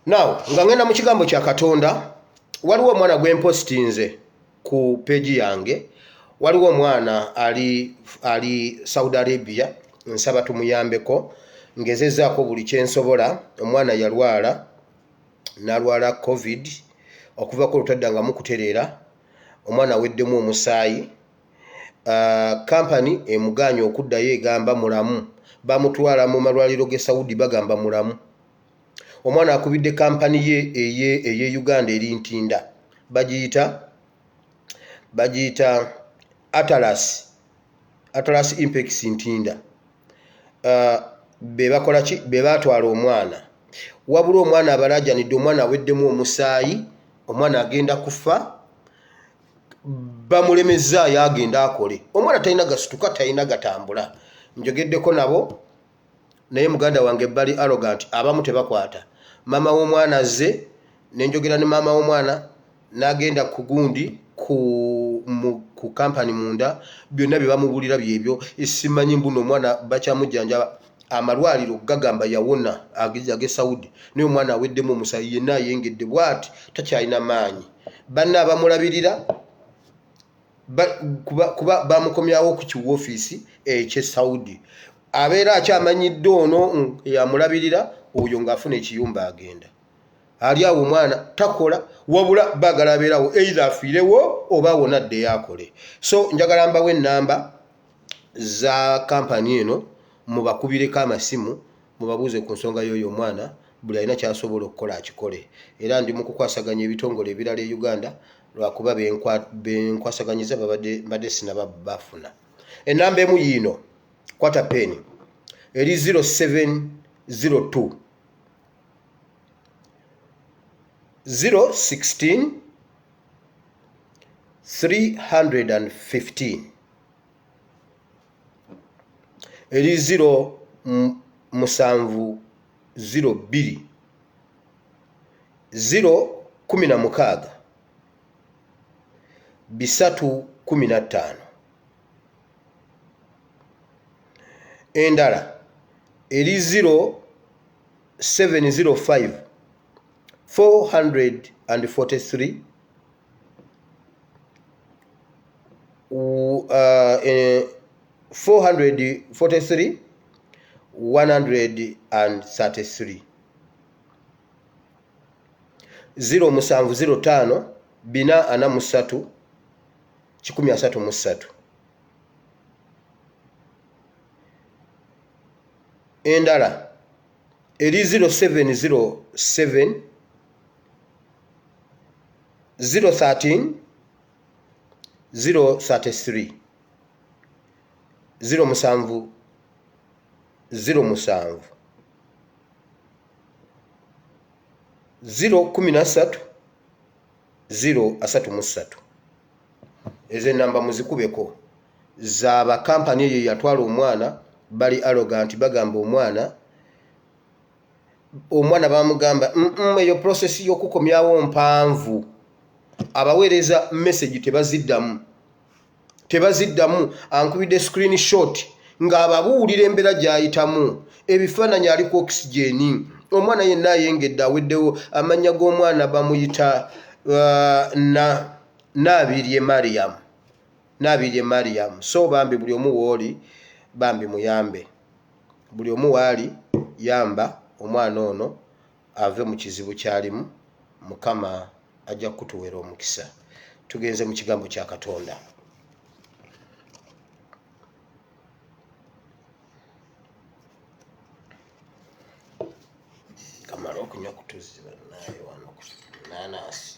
now nga ngenda mu kigambo kya Katonda waliwo omwana gwempositinze ku peji yange waliwo omwana ali Saudi Arabia nsaba tumuyambeko ngezezaako buli kyensobola. Omwana yalwala n'alwala covid okuvako olutadda mukutereera, omwana aweddemu omusaayi. Kampani emuganya okuddayo egamba mulamu, bamutwala mu malwaliro ge Saudi bagamba mulamu. Omwana akubidde kampani ye eye Uganda eri ntinda, bagiyita Atlas Impex ntinda. Bebakola ki? Bebatwala omwana, wabula omwana abalajanidde, omwana aweddemu omusaayi, omwana agenda kufa, bamulemezaayo agenda akole. Omwana talina gasituka, talina gatambula. Njogeddeko nabo naye muganda wange bali arrogant, abamu tebakwata. Mama w'omwana azze, nenjogera ne mama w'omwana n'agenda ku gundi ku kampani munda, byonna bye bamubulira byebyo. Simanyi mbuno omwana bakyamujjanjaba, amalwaliro gagamba yawona ag'e Saudi, naye omwana aweddemu omusaayi, yenna ayengedde bw'ati, takyalina maanyi. Banna abamulabirira kuba bamukomyawo ku kiwoofiisi eky'e Saudi, abeera akyamanyidde ono yamulabirira, oyo ng'afuna ekiyumba agenda. Ali awo omwana takola, wabula baagala abeerawo either afiirewo oba wona addeyo akole. So njagala mbawo ennamba za kampani eno, mubakubireko amasimu, mubabuuze ku nsonga y'oyo omwana, buli alina kyasobola okukola akikole. Era ndi mu kukwasaganya ebitongole ebirala e Uganda, lwakuba benkwasaganyiza babadde sinaba bafuna. Ennamba emu yiino, kwata peni, eri 0702 016 315, eri 0702 016 315. Endala eri 0705 443 443 133, 0705 443 133. Endala eri 0707 013 033, 07 013 013 033. Ezo ennamba muzikubeko zaba kampani eyo yatwala omwana, bali arrogant, bagamba omwana bamugamba eyo process y'okukomyawo mpanvu. Abaweereza message tebaziddamu, ankubidde screenshot ng'ababuulira embeera gy'ayitamu, ebifaananyi aliko oxygen, omwana yenna ayengedde aweddewo. Amannya g'omwana bamuyita Nabirye Mariam. So bambi buli omu wooli, bambi muyambe, buli omu waali yamba omwana ono ave mu kizibu kyalimu. Mukama ajja kutuweera omukisa. Tugenze mu kigambo kya Katonda. Kamala okunywa kutuziba naye wano nanasi.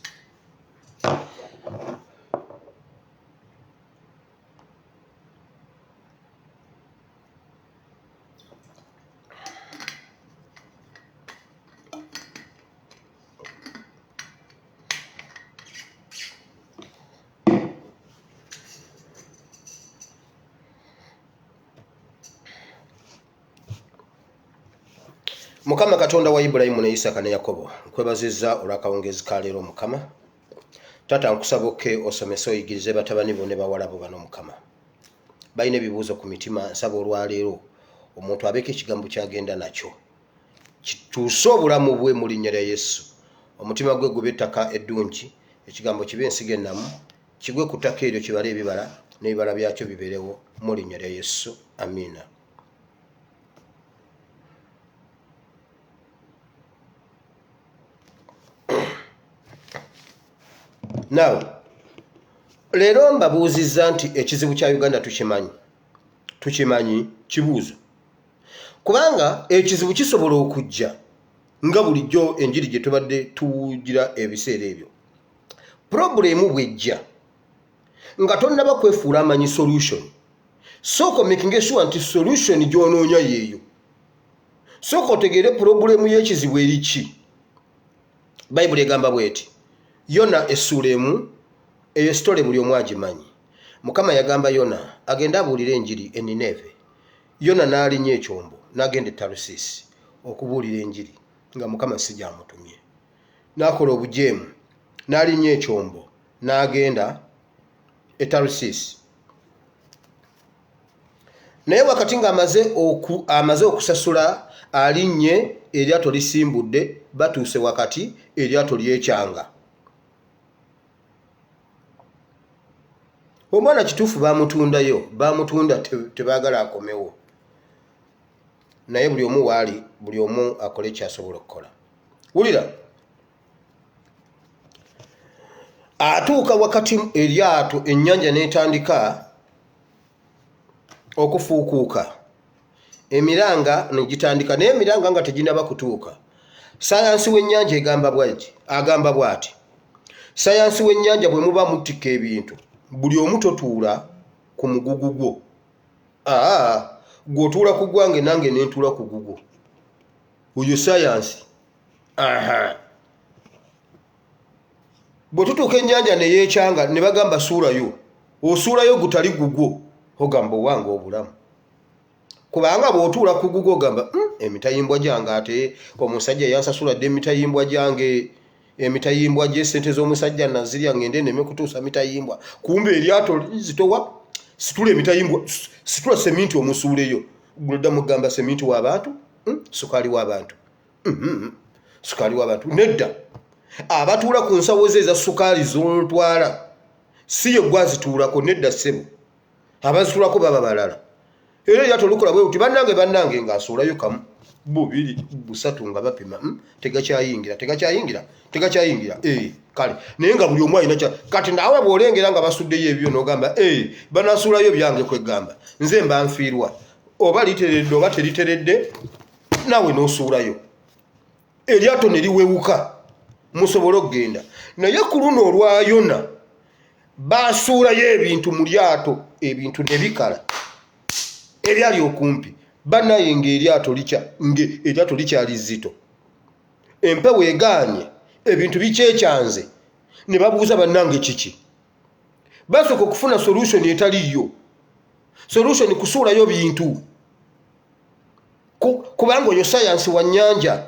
Mukama Katonda wa Ibulayimu ne Isaka ne Yakobo, nkwebazizza olw'akawungezi ka leero Mukama. Taata nkusaboke osomese oyigirize batabani bo ne bawala bo bano Mukama. Balina ebibuuzo ku mitima, nsaba olwaleero omuntu abeeko ekigambo kyagenda nakyo kituuse obulamu bwe mu linnya lya Yesu. Omutima gwe gube ettaka eddungi, ekigambo kibe ensigo ennamu, kigwe ku ttaka eryo kibale ebibala n'ebibala byakyo bibeerewo mu linnya lya Yesu. Amiina. Now lero mbabuuzizza nti ekizibu kya Uganda tukimanyi kibuuzo kubanga ekizibu kisobola okujja nga bulijjo enjiri gye tubadde tugira ebiseera ebyo. Problemu bwejja nga tonnaba kwefuula amanyi solution, sooka making sure nti solution gy'onoonya yeeyo, sooka otegeere problemu y'ekizibu eri ki. Bayibuli egamba bweti, Yona essuula emu, eyo sitole buli omu agimanyi. Mukama yagamba Yona agenda abuulira enjiri e Nineve. Yona n'alinnya ekyombo n'agenda e Talusiisi okubuulira enjiri nga Mukama si gy'amutumye. N'akola obujeemu n'alinnya ekyombo n'agenda e Talusiisi. Naye wakati nga amaze okusasula alinnye eryato lisimbudde, batuuse wakati eryato lyekyanga. Omwana kituufu bamutundayo, bamutunda tebaagala akomewo. Naye buli omu waali, buli omu akole kyasobola okukola. Wulira, atuuka wakati eryato ennyanja n'etandika okufuukuuka, emiranga negitandika, naye emiranga nga teginaba kutuuka. Sayansi w'ennyanja agamba bw'ati, sayansi w'ennyanja bwe muba muttika ebintu, buli omu totuula ku mugugu gwo. Gw'otuula ku gwange nange nentuula ku gugwo. Oyo sayansi. Bwe tutuuka ennyanja ne yeekyanga ne bagamba suulayo, osuulayo gutali gugwo, ogamba owange obulamu. Kubanga bw'otuula ku gugwo ogamba emitayimbwa gyange, ate omusajja yansasuladde emitayimbwa gyange, emitayimbwa gy'essente z'omusajja nazirya ngende neme kutuusa mitayimbwa. Kumbe eryato zitowa situla emitayimbwa, situla seminti omusuuleyo. Gulodda mugamba seminti w'abantu, sukaali w'abantu. Sukaali w'abantu nedda. Abatuula ku nsawo ze eza sukaali z'otwala si ye gwazituulako, nedda ssebo. Abazituulako baba balala. Era eryato lukola bwe uti bannange ng'asuulayo kamu, bubiri, busatu nga bapima. Tegakyayingira. Kale naye nga buli omu alina kati naawe bw'olengera nga basuddeyo ebyo n'ogamba banasuulayo byange kwegamba nze mba nfiirwa, oba literedde oba teriteredde, naawe n'osuulayo. Eryato ne liwewuka musobole okugenda. Naye ku luno olwa Yona basuulayo ebintu mu lyato, ebintu ne bikala ebyali okumpi. Bannaye ng'eryato likyali zito, empewo egaanye, ebintu bikyekyanze. Ne babuuza bannange kiki. Basooka okufuna solution etaliyo. Solution kusuulayo bintu. Kubanga oyo sayansi wa nnyanja.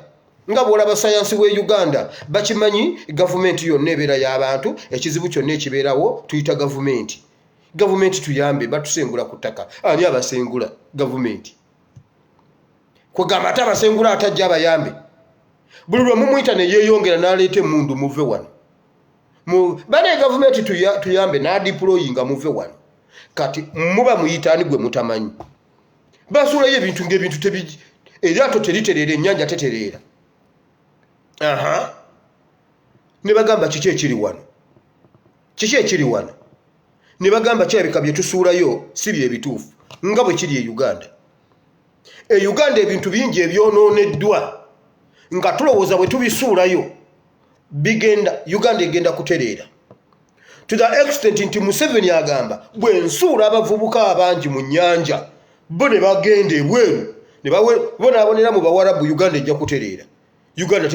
Nga bw'olaba sayansi w'e Uganda bakimanyi, gavumenti yonna ebeera y'abantu, ekizibu kyonna ekibeerawo tuyita gavumenti. Gavumenti tuyambe, batusengula ku ttaka. Ani abasengula? Gavumenti. Kwegamba ate abasengula atajja abayambe. Buli lwe mumuyita ne yeeyongera n'aleeta emmundu muve wano. Bane gavumenti tuyambe n'adiployinga muve wano. Kati muba muyitaani gwe mutamanyi. Basuulayo ebintu ng'ebintu eryato teritereera, ennyanja tetereera. Ne bagamba kiki ekiri wano? Kiki ekiri wano? Ne bagamba kirabika bye tusuulayo si bye bituufu, nga bwe kiri e Uganda. E Uganda ebintu bingi ebyonooneddwa nga tulowooza bwe tubisuulayo Uganda egenda kutereera. To the extent nti Museveni agamba bwe nsuula abavubuka abangi mu nnyanja bo ne bagenda ebweru ne bonaabonera mu Bawarabu, Uganda ejja kutereera. Uganda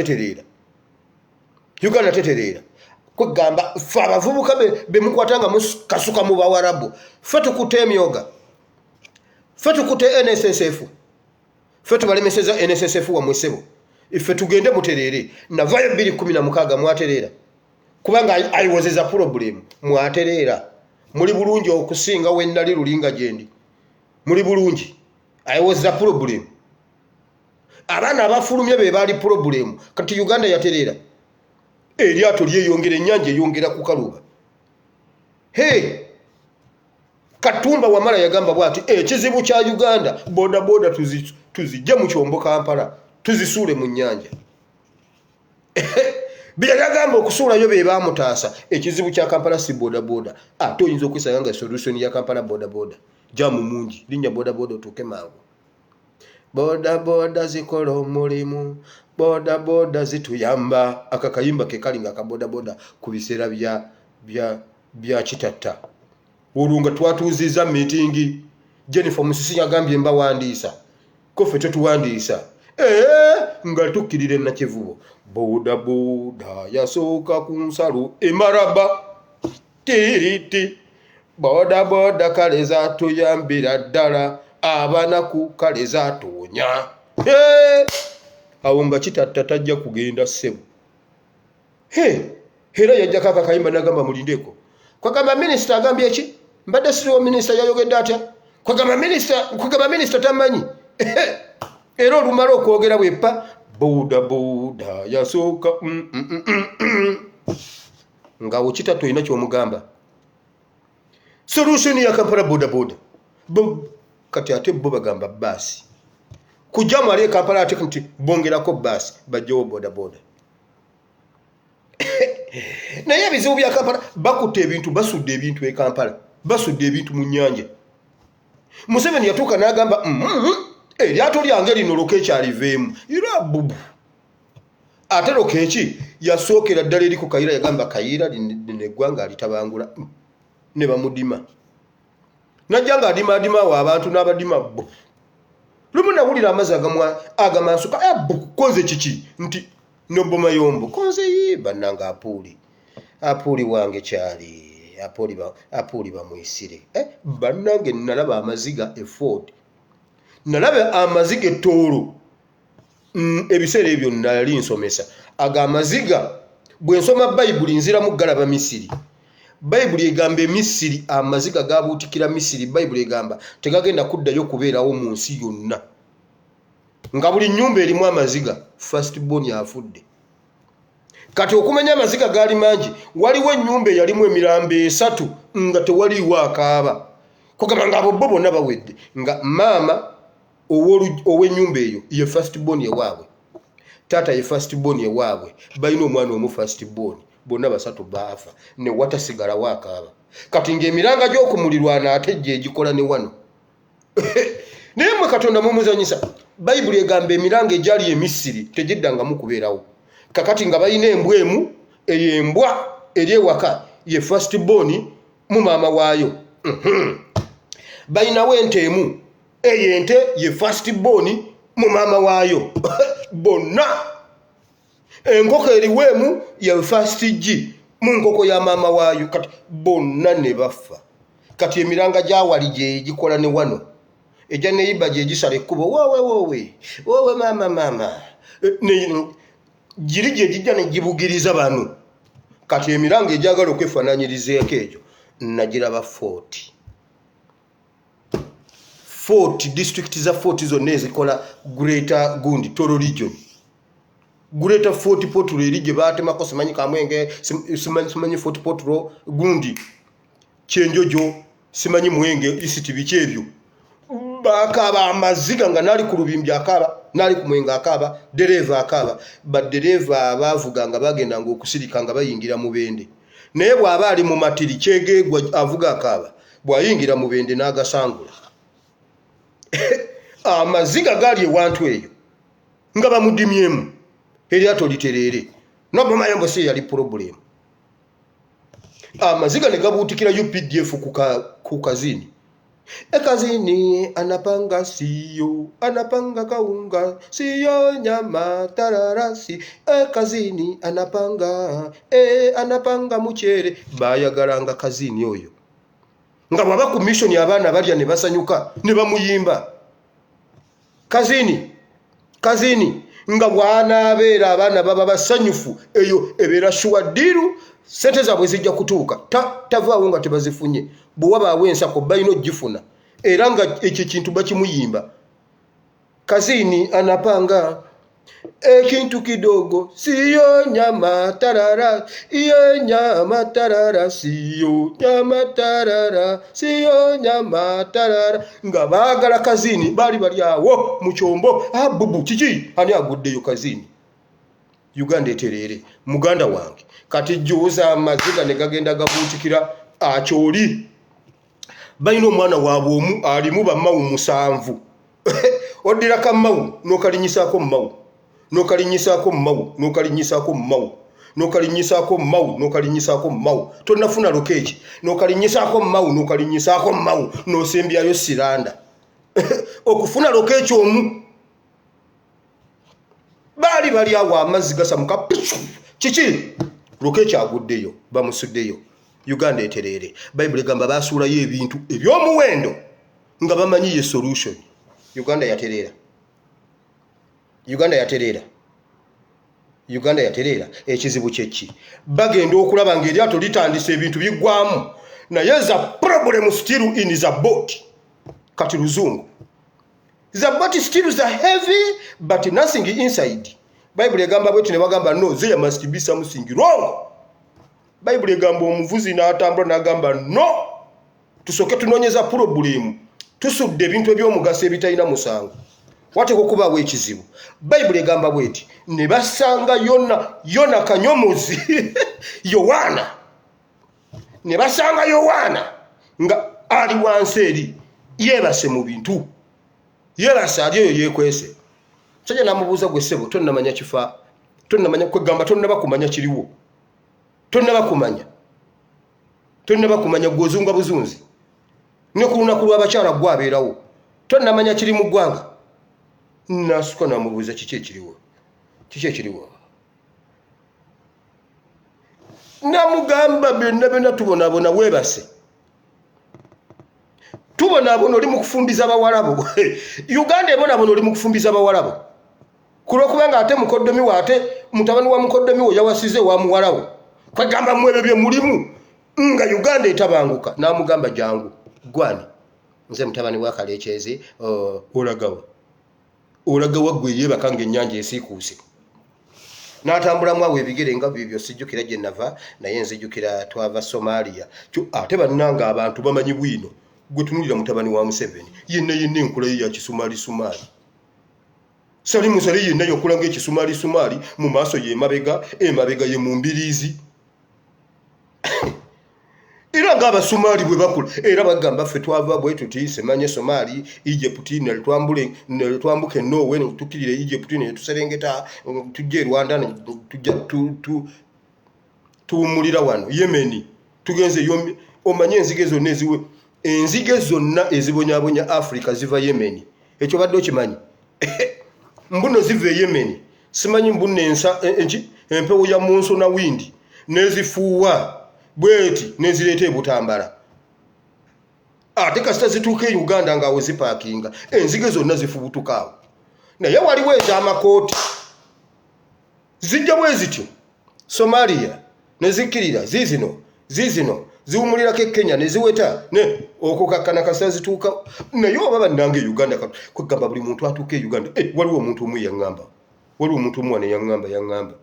tetereera. Kwegamba ffe abavubuka be mukwatanga kasuka mu Bawarabu, ffe tukutte emyoga, ffe tukutte NSSF, ffe tubalemeseza NSSF wammwe ssebo, iffe tugende mutereere. Navayo 2016 mwatereera. Kubanga ayiwozeza problem, mwatereera. Muli bulungi okusinga we nnali lulinga gyendi. Muli bulungi. Ayiwozeza problem. Abaana abafulumye be baali problem. Kati Uganda yatereera. Eryato lyeyongera, ennyanja eyongera kukaluba. Katumba Wamala yagamba bw'ati ekizibu kya Uganda boda tuzijja mu kyombo Kampala tuzisuule mu nnyanja. byagamba okusuulayo be bamutaasa ekizibu kya Kampala si boda boda ate oyinza okwesanga nga solution ya Kampala boda boda jamu mungi linnya boda boda otuuke mangu boda boda zikola omulimu boda boda zituyamba akakayimba ke kali nga kaboda boda ku biseera bya kitatta olunga twatuuziza meeting Jennifer Musisi yagambye mbawandiisa kofe tetuwandiisa nga tukkirire na kivubo boda boda yasooka ku nsalo emaraba tiriti boda boda kale zatuyambira ddala abanaku kale zatoonya awo nga kitatta tajja kugenda ssebo era yajjako akakayimba nagamba mulindeko kwagamba minisita agambye eki mbadde siriwo minisita yayogedde atya kwagamba minisita tamanyi era olumala okwogera bweppa boda boda yasooka ngaawo kitatu olina kyomugamba solution ya Kampala boda boda kati ate bo bagamba baasi kujja mwali Kampala ate nti bongerako baasi bajjawo boda boda naye ebizibu bya Kampala bakutte ebintu basudde ebintu e Kampala basudde ebintu mu nnyanja Museveni yatuuka n'agamba eryato lyange lino lokeekyaliveemu era bubu ate lokeeki yasookera ddala eri ku Kayira yagamba Kayira lino eggwanga alitabangula ne bamudima najja nga adimaadimaawo abantu n'abadima bo lumu nawulira amazzi agamansuka konze kiki nti nobomayombo konze ye bannanga apuuli wange kyali apuuli bamwisire bannange nalaba amaziga effort nalaba amaziga ettoolo ebiseera ebyo nali nsomesa aga amaziga bwe nsoma bayibuli nziramu galaba Misiri bayibuli egamba Misiri amaziga gabuutikira Misiri bayibuli egamba tegagenda kuddayo kubeerawo mu nsi yonna nga buli nnyumba erimu amaziga first born afudde kati okumanya amaziga gaali mangi waliwo ennyumba eyalimu emirambo 3 nga tewaliiwo akaaba kugamba nga abo bo bonna bawedde nga maama ow'ennyumba eyo ye first born ewaabwe taata ye first born ewaabwe balina omwana omu first born bonna 3 baafa ne watasigalawo akaaba kati ng'emiranga gy'okumulirwana ate gye egikola ne wano naye mwe Katonda mumuzanyisa bayibuli egamba emiranga egyali e Misiri tegiddangamu kubeerawo kakati nga balina embwa emu eyo embwa eri ewaka ye first born mu maama waayo balinawo ente emu eyo ente ye first born mu maama waayo bonna enkoko eriweemu ye first G mu nkoko ya maama waayo kati bonna ne bafa kati emiranga gyawali gye gikola ne wano ejja neyiba gye gisala ekkubo wowe maama giri gye gijja ne gibugiriza bano kati emiranga egyagala okwefaananyirizeeko egyo nagiraba 40 district za 40 zonna ezikola Greater Gundi Toro region Greater Fort Portal eri gye baatemako simanyi Kamwenge simanyi Fort Portal Gundi Kyenjojo simanyi Mwenge East biki ebyo bakaba amaziga nga nali ku lubimbi akaba nali ku Mwenge akaba dereva akaba badereva abavuga nga bagenda ngo okusirika nga bayingira mu bende naye bw'aba ali mu matiri kyegegwa avuga akaba bwayingira mu bende n'agasangula amaziga gali ewantu eyo nga bamudimyemu eryato literere nobomayombo si yali problem amaziga ne gabuutikira UPDF ku kazini ekazini anapanga siyo anapanga kaunga siyo nyama tararasi ekazini anapanga muchere bayagalanga kazini oyo nga baba ku mission abaana balya ne basanyuka ne bamuyimba kazini nga bwana abeera abaana baba basanyufu eyo ebeera shuwadiru sente zaabwe zijja kutuuka tavaawo nga tebazifunye bwewabaawo ensako balina ogifuna era nga ekyo kintu bakimuyimba kazini anapanga ekintu kidogo siyo nyama tarara iyo nyama tarara siyo nyama tarara siyo nyama tarara nga baagala kazini bali awo mu kyombo bubu kiki ani aguddeyo kazini Uganda eterere muganda wange kati jjoza amaziga ne gagenda gabuutikira akyoli balina omwana waabwe omu alimu bamawu 7 odira kamawu nokalinyisaako mawu nokalinyisaako mawu nokalinyisaako mawu nokalinyisaako mawu nokalinyisaako mawu tonafuna lokeeki nokalinyisaako mawu nokalinyisaako mawu nosembyayo siranda okufuna lokeeki omu bali awo amazzi gasamuka kiki lokeeki aguddeyo bamusuddeyo Uganda eterere Bible gamba basuulayo ebintu ebyomuwendo nga bamanyi ye solution Uganda yaterera ekizibu kyeki bagenda okulaba ng'eryato litandise ebintu biggwamu naye za problem still in the boat kati luzungu the boat still is heavy but nothing inside Bible egamba bwetu ne bagamba no there must be something wrong Bible egamba omuvuzi n'atambula n'agamba no tusoke tunoonyeza problem tusudde ebintu ebyomugaso ebitalina musango wateko kubaawo ekizibu Bible egamba bweti ne basanga Yona kanyomozi Yohana ne basanga Yohana nga ali wansi eri yeebase mu bintu yeebase ali eyo yeekwese kyajja namubuuza gwe ssebo tonnamanya kifa tonnamanya kwegamba tonnabakumanya kiriwo tonnabakumanya gwozunga buzunzi ne ku lunaku lw'abakyala gwabeerawo tonnamanya kiri mu ggwanga nasuka namubuuza kiki ekiriwo namugamba byonna tubonaabona weebase tubonaabona oli mu kufumbiza abawalabo Uganda ebonaabona oli mu kufumbiza abawalabo kulwokubanga ate mukoddomi wo ate mutabani wa mukoddomi wo yawasize wa muwalawo kwegamba mwebyo bye mulimu nga Uganda etabanguka namugamba jangu gwani nze mutabani wa Kalekyezi olagawa gwe yebaka ng'ennyanja esiikuuse n'atambula mwawo ebigere nga bibyo sijjukira gye nava naye nzijjukira twava Somalia ate bannanga abantu bamanyi bwino gwe tunulira mutabani wa Museveni yenna enkola ye ya kisumaali sali musali yenna yokola ng'ekisumaali mu maaso ye emabega ye mu mbiriizi era ng'Abasomali bwe bakula era bagamba ffe twava bwe tuti semanye Somali Egypt ne twambuke Norway ne tukirire Egypt ne tuserengeta tujje Rwanda ne tujja tuwumulira wano Yemen tugenze omanye enzige zonna ezibonyabonya Africa ziva Yemen ekyo badde okimanyi mbuno ziva Yemen simanyi mbunne empewo ya munso na windi nezifuuwa bweti nezireeta ebutambala ate kasita zituuka e Uganda ng'awe zipaakinga enzige zonna zifubutukaawo naye waliwo ez'amakooti zijja bwe zityo Somalia ne zikkirira ziizino ziwumulirako e Kenya ne ziweta ne okukakkana kasita zituuka naye oba bannanga e Uganda kwegamba buli muntu atuuka e Uganda waliwo omuntu omu yaŋŋamba waliwo omuntu omu wane yaŋŋamba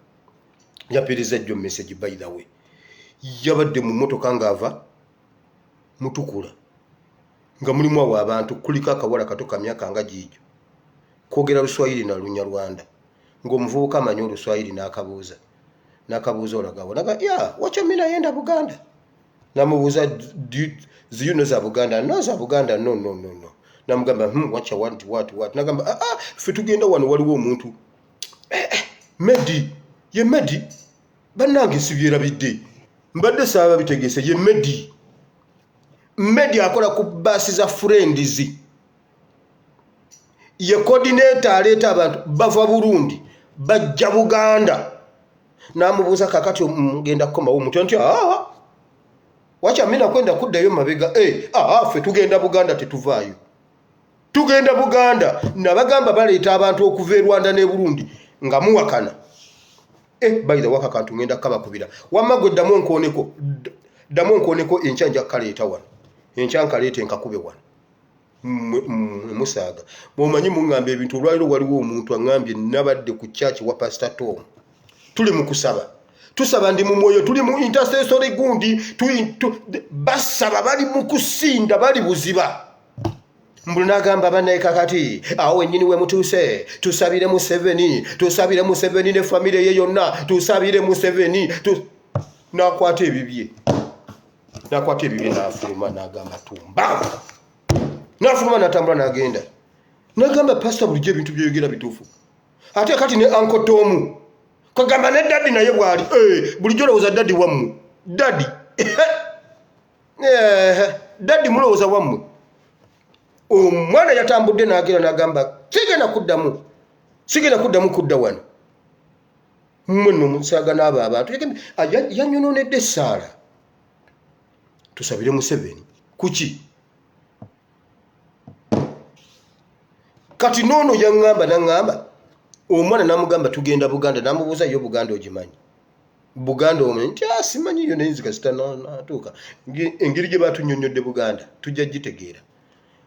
yapiriza jjo message by the way yabadde mu motoka ng'ava mutukula nga mulimu awo abantu kuliko akawala kato ka myaka nga giijo kwogera Luswayiri na Lunyarwanda ng'omuvubuka amanyi Oluswayiri n'akabuuza olagawo naga wacha mina yenda Buganda namubuuza do you know za Buganda no za Buganda no namugamba wacha what nagamba ffe tugenda wano waliwo omuntu Medi bannange sibyerabidde mbadde saaba bitegeese ye Medi akola ku baasi za Friends ye coordinator aleeta abantu bava Burundi bajja Buganda namubuuza kakati mugenda kukomawo omuntu nti wacha mina kwenda kuddayo mabega ffe tugenda Buganda tetuvaayo tugenda Buganda nabagamba baleeta abantu okuva e Rwanda ne Burundi nga muwakana by the waka kantu ngenda kabakubira wamagwe ddamu nkoneko enchanja kaleeta wano enchanka leeta enkakube wano musaaga mumanyi mungamba ebintu olwaliro waliwo omuntu angambye nabadde ku church wa Pastor Tom tuli mu tusaba ndi mu mwoyo tuli mu intercessory gundi basaba bali mu kusinda bali buziba mbulina gamba banaye kakati awo wennyini we mutuuse tusabire Museveni ne famire ye yonna tusabire Museveni nakwata ebibye n'afuluma n'agamba tumba n'afuluma n'atambula n'agenda n'agamba pastor bulijjo ebintu byeyogera bituufu ate kati ne Uncle Tom kagamba ne daddy naye bwali bulijjo olowooza daddy wammwe daddy mulowooza wammwe omwana yatambudde n'agenda n'agamba sigenda kuddamu kudda wano mmwe nno musaaga n'abo abantu yanyonoonedde essaala tusabire Museveni kuki kati noono yaŋŋamba omwana namugamba tugenda Buganda namubuuza yo Buganda ogimanyi Buganda omanyi nti simanyiyo nenzika sitanatuuka engeri gye batunnyonnyodde Buganda tujja gitegeera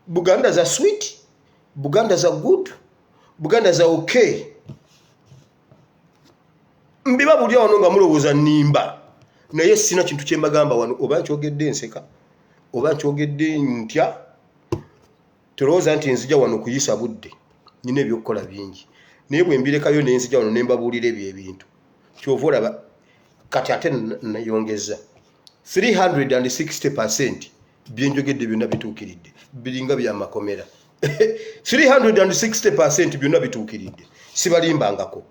Buganda za sweet Buganda za good Buganda za okay mbiba buli wano nga mulowooza nnimba naye sina kintu kye mbagamba wano oba nkyogedde nseka oba nkyogedde ntya tulowooza nti nzija wano kuyisa budde nina ebyokukola bingi naye bwe mbirekayo nenzija wano ne mbabuulira ebyo ebintu kyova olaba kati ate nayongeza 360% byenjogedde byonna bituukiridde biringa byamakomera 360% byonna bituukiridde sibalimbangako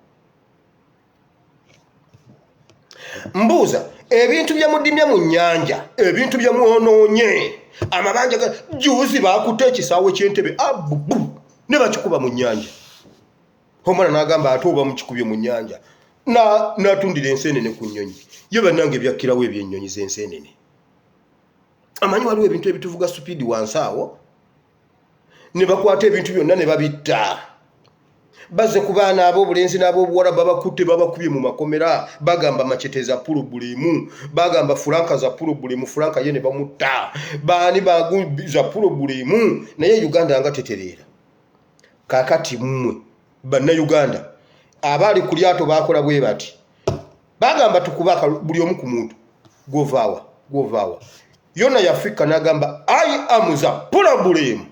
mbuuza ebintu byamudimya mu nnyanja ebintu byamwonoonye amabanja juzi bakutte ekisaawe ky'entebe abubu ne bakikuba mu nnyanja omwana n'agamba ate oba mukikubye mu nnyanja n'atundira enseenene ku nnyonyi ye bannange byakkirawo ebyennyonyi z'enseenene amanyi waliwo ebintu ebituvuga supiidi wansi awo ne bakwata ebintu byonna ne babitta bazze ku baana ab'obulenzi n'ab'obuwala babakutte babakubye mu makomera bagamba machete za pulobulemu bagamba furanka za pulobulemu furanka ye ne bamutta baani za pulobulemu naye Uganda nga tetereera kakati mmwe bannayuganda abaali ku lyato bakola bwe bati bagamba tukubaka buli omu ku muntu govaawa yonna yafika n'agamba I am za pulobulemu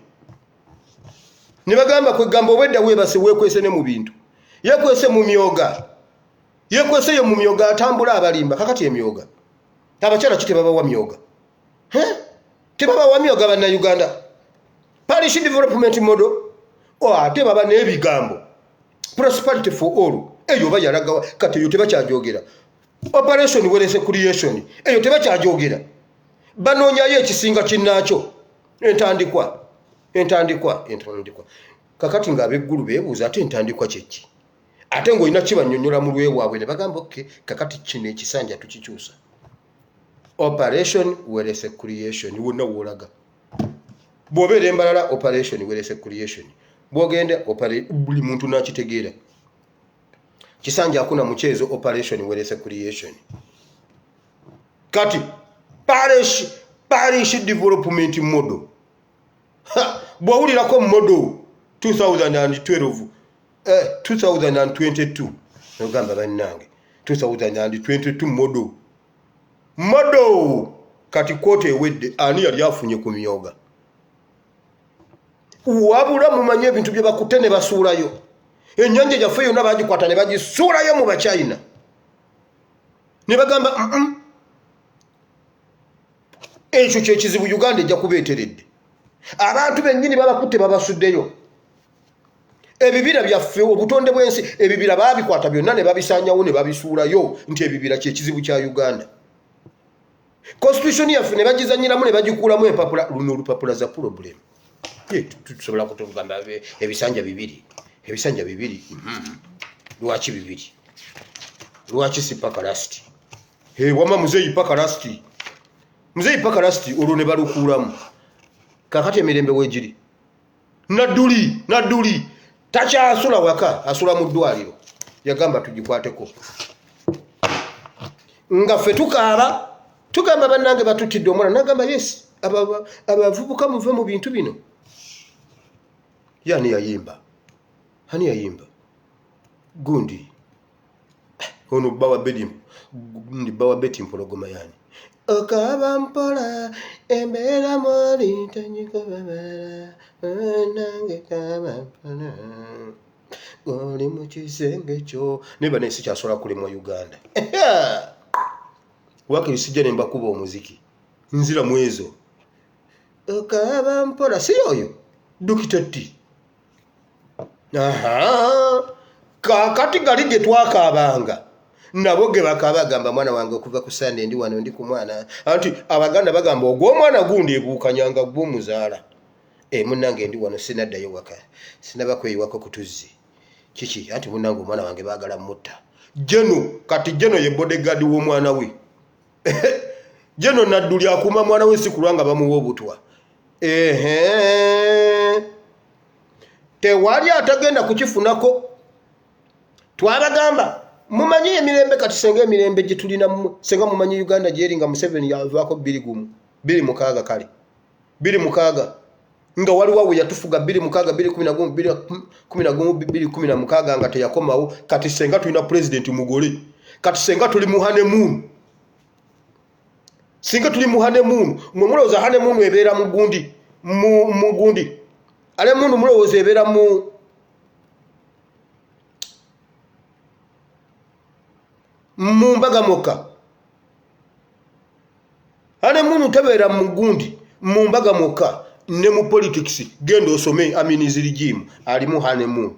ne bagamba kwegamba obwedda weebase weekwese ne mu bintu yeekwese mu myoga yeekwese yo mu myoga atambula abalimba kakati emyoga abakyala kitebabawa myoga tebabawa myoga bannayuganda parish development model ate baba n'ebigambo prosperity for all eyo bayalagawa kati eyo tebakyajogera operation werese creation eyo tebakyajogera banoonyayo ekisinga kinnaakyo entandikwa kakati ng'abeggulu beebuuza ate entandikwa kyeki ate ng'olina kibannyonnyola mu lwewaabwe ne bagamba okay kakati kino ekisanja tukikyusa operation werese creation wonna woolaga bw'obeera embalala operation werese creation bw'ogenda buli muntu n'akitegeera kisanja akuna muchezo operation werese creation kati parish development model bwawulirako model 2012 2022 nogamba bannange 2022 model kati kote ewedde ani yali afunye ku myoga wabula mumanye ebintu bye bakutte ne basuulayo ennyanja gyaffe yonna bagikwata ne bagisuulayo mu Bachina ne bagamba ekyo kyekizibu Uganda ejja kubeeteredde abantu bennyini babakutte babasuddeyo ebibira byaffe obutonde bw'ensi ebibira baabikwata byonna ne babisaanyawo ne babisuulayo nti ebibira kyekizibu kya Uganda constitution yaffe ne bagizanyiramu ne bagikuulamu empapula luno olupapula za problem tusobola kutugamba ebisanja bibiri lwaki bibiri lwaki si paka lasti wama muzeeyi paka lasti olwo ne balukuulamu kakati emirembe weegiri nadduli takyasula waka asula mu ddwaliro yagamba tugikwateko nga ffe tugamba bannange batutidde omwana nagamba yes abavubuka muve mu bintu bino yani yayimba gundi ono bawa beti mpologoma yani okaba mpola embeera moli tanyikobabala nange kabampala oli mu kisenge kyo neba nesi kyasobola kuli mu Uganda wakiri sijja ne mbakuba omuziki nzira mu ezo okabampola si oyo dukitatti kakati gali ge twakaabanga nabo ge bakabagamba mwana wange okuva ku Sunday ndi wano ndi ku mwana anti Abaganda bagamba ogw'omwana gundi ebuukanyanga gw'omuzaala munnange ndi wano sinaddayo waka sinaba kweyiwako kutuzzi kiki anti munnange omwana wange baagala mutta jeno kati jeno ye bodyguard w'omwana we jeno nadduli akuuma mwana we si kulwanga bamuwa obutwa tewali atagenda kukifunako twabagamba mumanyi emirembe kati senga emirembe gye tulina senga mumanyi Uganda gyeringa Museveni yavaako 26 kale 26 nga waliwo we yatufuga 2016 nga teyakomawo kati senga tulina president mugole kati senga tuli mu honeymoon singa tuli mu honeymoon mulowooza honeymoon ebeera mu gundi ale mundu mulowooza ebeera mu mbaga moka honeymoon tebeera mu gundi mu mbaga moka ne mu politics genda osome aminizi regime ali mu honeymoon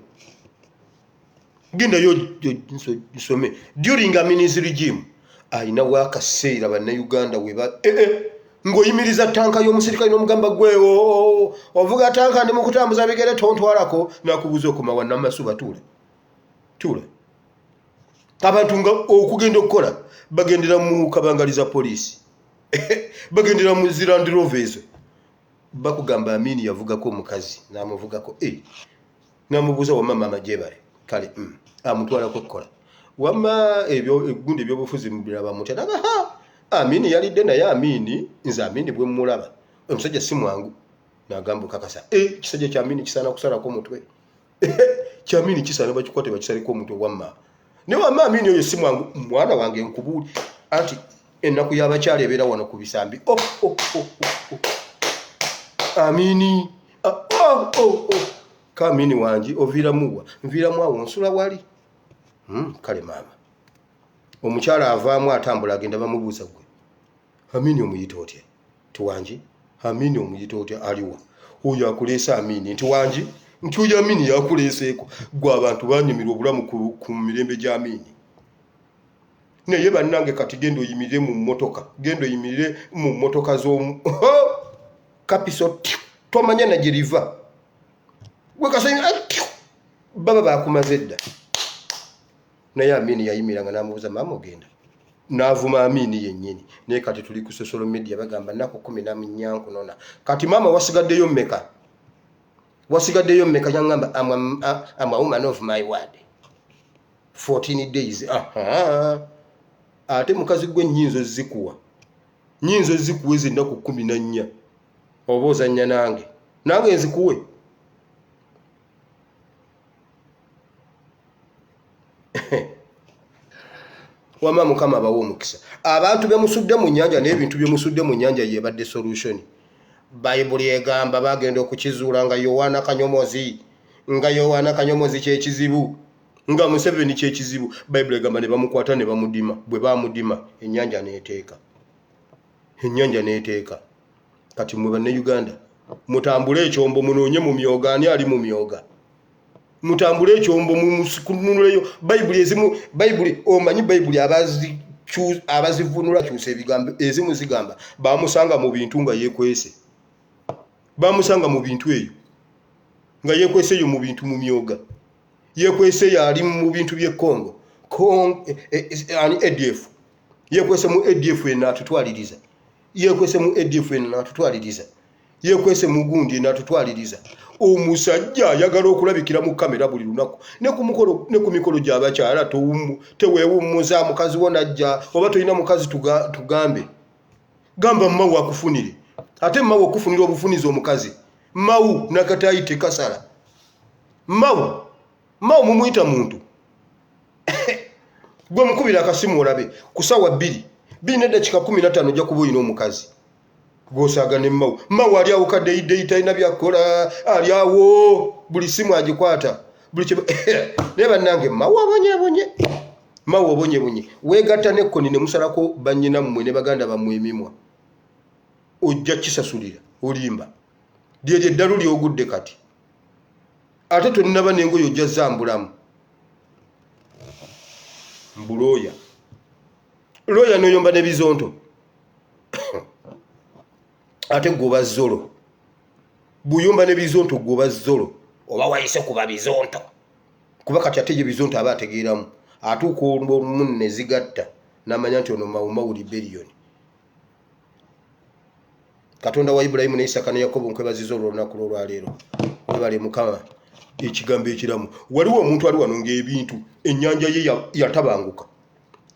genda yo nsome during aminizi regime ayina wakaseera bannayuganda weba ng'oyimiriza tanka y'omusirikale n'omugamba gwe ovuga tanka ndi mu kutambuza bigere tontwalako nakubuza okumawa namasuba tule abantu nga okugenda okukola bagendera mu kabangaliza poliisi bagendera mu zirandi rovezo bakugamba Amini yavugako omukazi namuvugako namubuuza wamma mama gyebale kale amutwalako okukola wamma ebyo egundi ebyobufuzi mubiraba mutya naga Amini yalidde naye Amini nze Amini bwe mulaba omusajja si mwangu nagamba kakasa kisajja kya Amini kisaana kusalako omutwe kya Amini kisaana bakikwate bakisaliko omutwe wamma ne wamma Amini oyo si mwangu mwana wange nkubuli anti ennaku y'abakyala ebeera wano ku bisambi Amini ka Amini wangi oviramuwa nviramu awo nsula wali kale mama omukyala avaamu atambula agenda bamubuuza gwe Amini omuyita otya tuwangi Amini omuyita otya aliwa oyo akuleesa Amini nti wangi nti oyo Amini yakuleeseeko gwe abantu banyumirwa obulamu ku mirembe gya Amini naye bannange kati genda oyimirire mu mmotoka genda oyimirire mu mmotoka z'omu kapiso tomanya na gye riva gwe kasayi baba bakumaze dda naye Amini yayimiranga n'amubuuza maama ogenda n'avuma Amini yennyini naye kati tuli ku social media bagamba nnaku 14 nkunona kati maama wasigaddeyo mmeka yangamba I'm a woman of my word 14 days ate mukazi gwe nnyinzo zikuwa ez'ennaku 14 oba ozannya nange nzikuwe wama mukama bawo omukisa abantu bemusudde mu nnyanja n'ebintu byemusudde mu nnyanja yebadde solution Bayibuli egamba bagenda okukizuula nga Yohana kanyomozi kyekizibu nga Museveni kyekizibu Bayibuli egamba ne bamukwata ne bamudima bwe bamudima ennyanja n'eteeka kati mwe banne Uganda mutambule ekyombo munoonye mu myoga ani ali mu myoga mutambule ekyombo munuleyo Bayibuli omanyi Bayibuli abazivunula kyusa ebigambo ezimu zigamba bamusanga mu bintu nga yekwese bamusanga mu bintu eyo nga yekwese eyo mu bintu mu myoga yekwese yali mu bintu by'e Congo ani ADF yekwese mu ADF n'atutwaliriza yekwese mu gundi n'atutwaliriza omusajja ayagala okulabikira mu kamera buli lunaku ne ku mikolo gy'abakyala teweewummuza mukazi wo najja oba tolina mukazi tugambe gamba mmawu akufunire ate mmawu okufunira obufuniza omukazi mmawu nakatayi tekasala mmawu mumuyita muntu gwe mukubira akasimu olabe ku ssaawa 2 n'eddakiika 15 ojja kuba oyina omukazi gosaga ne mawu ali awo kadde talina byakola ali awo buli simu agikwata buli ne bannange mawu abonye wegatta nekkoni ne musalako bannyina mmwe ne baganda bammwe emimwa ojja kisasulira olimba lyeryo eddalu lyogudde kati ate tonaba n'engoye ojja zambulamu mbuloya loya noyomba ne bizonto ate goba zolo buyomba ne bizonto goba zolo oba wayise kuba bizonto kuba kati ate bizonto aba ategeeramu atuuka munne zigatta n'amanya nti ono mawuli biliyoni. Katonda wa Ibrahimu ne Isaka ne Yakobo nkwebaziza olunaku lwaleero webale Mukama ekigambo ekiramu. Waliwo omuntu ali wano ng'ebintu ennyanja ye yatabanguka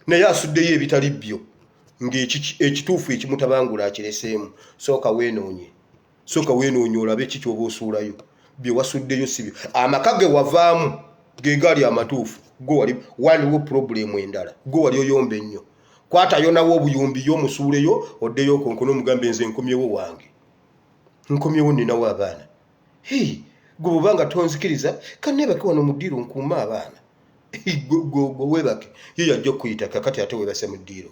naye asuddeyo ebitali byo ng'ekituufu ekimutabangula akireseemu. Sooka weenoonye olabe kiki oba osuulayo bye wasuddeyo sibyo. Amaka ge wavaamu ge gaali amatuufu go waliwo problemu endala go wali oyomba ennyo. Kwatayo nawo obuyumbi yo musuuleyo oddeyo konkono omugambe nze nkomyewo wange nkomyewo ninawo abaana gwe banga tonzikiriza kanebake wano mudiiro nkuuma abaana go webake ye yajja okuyita kakati ate webase mudiiro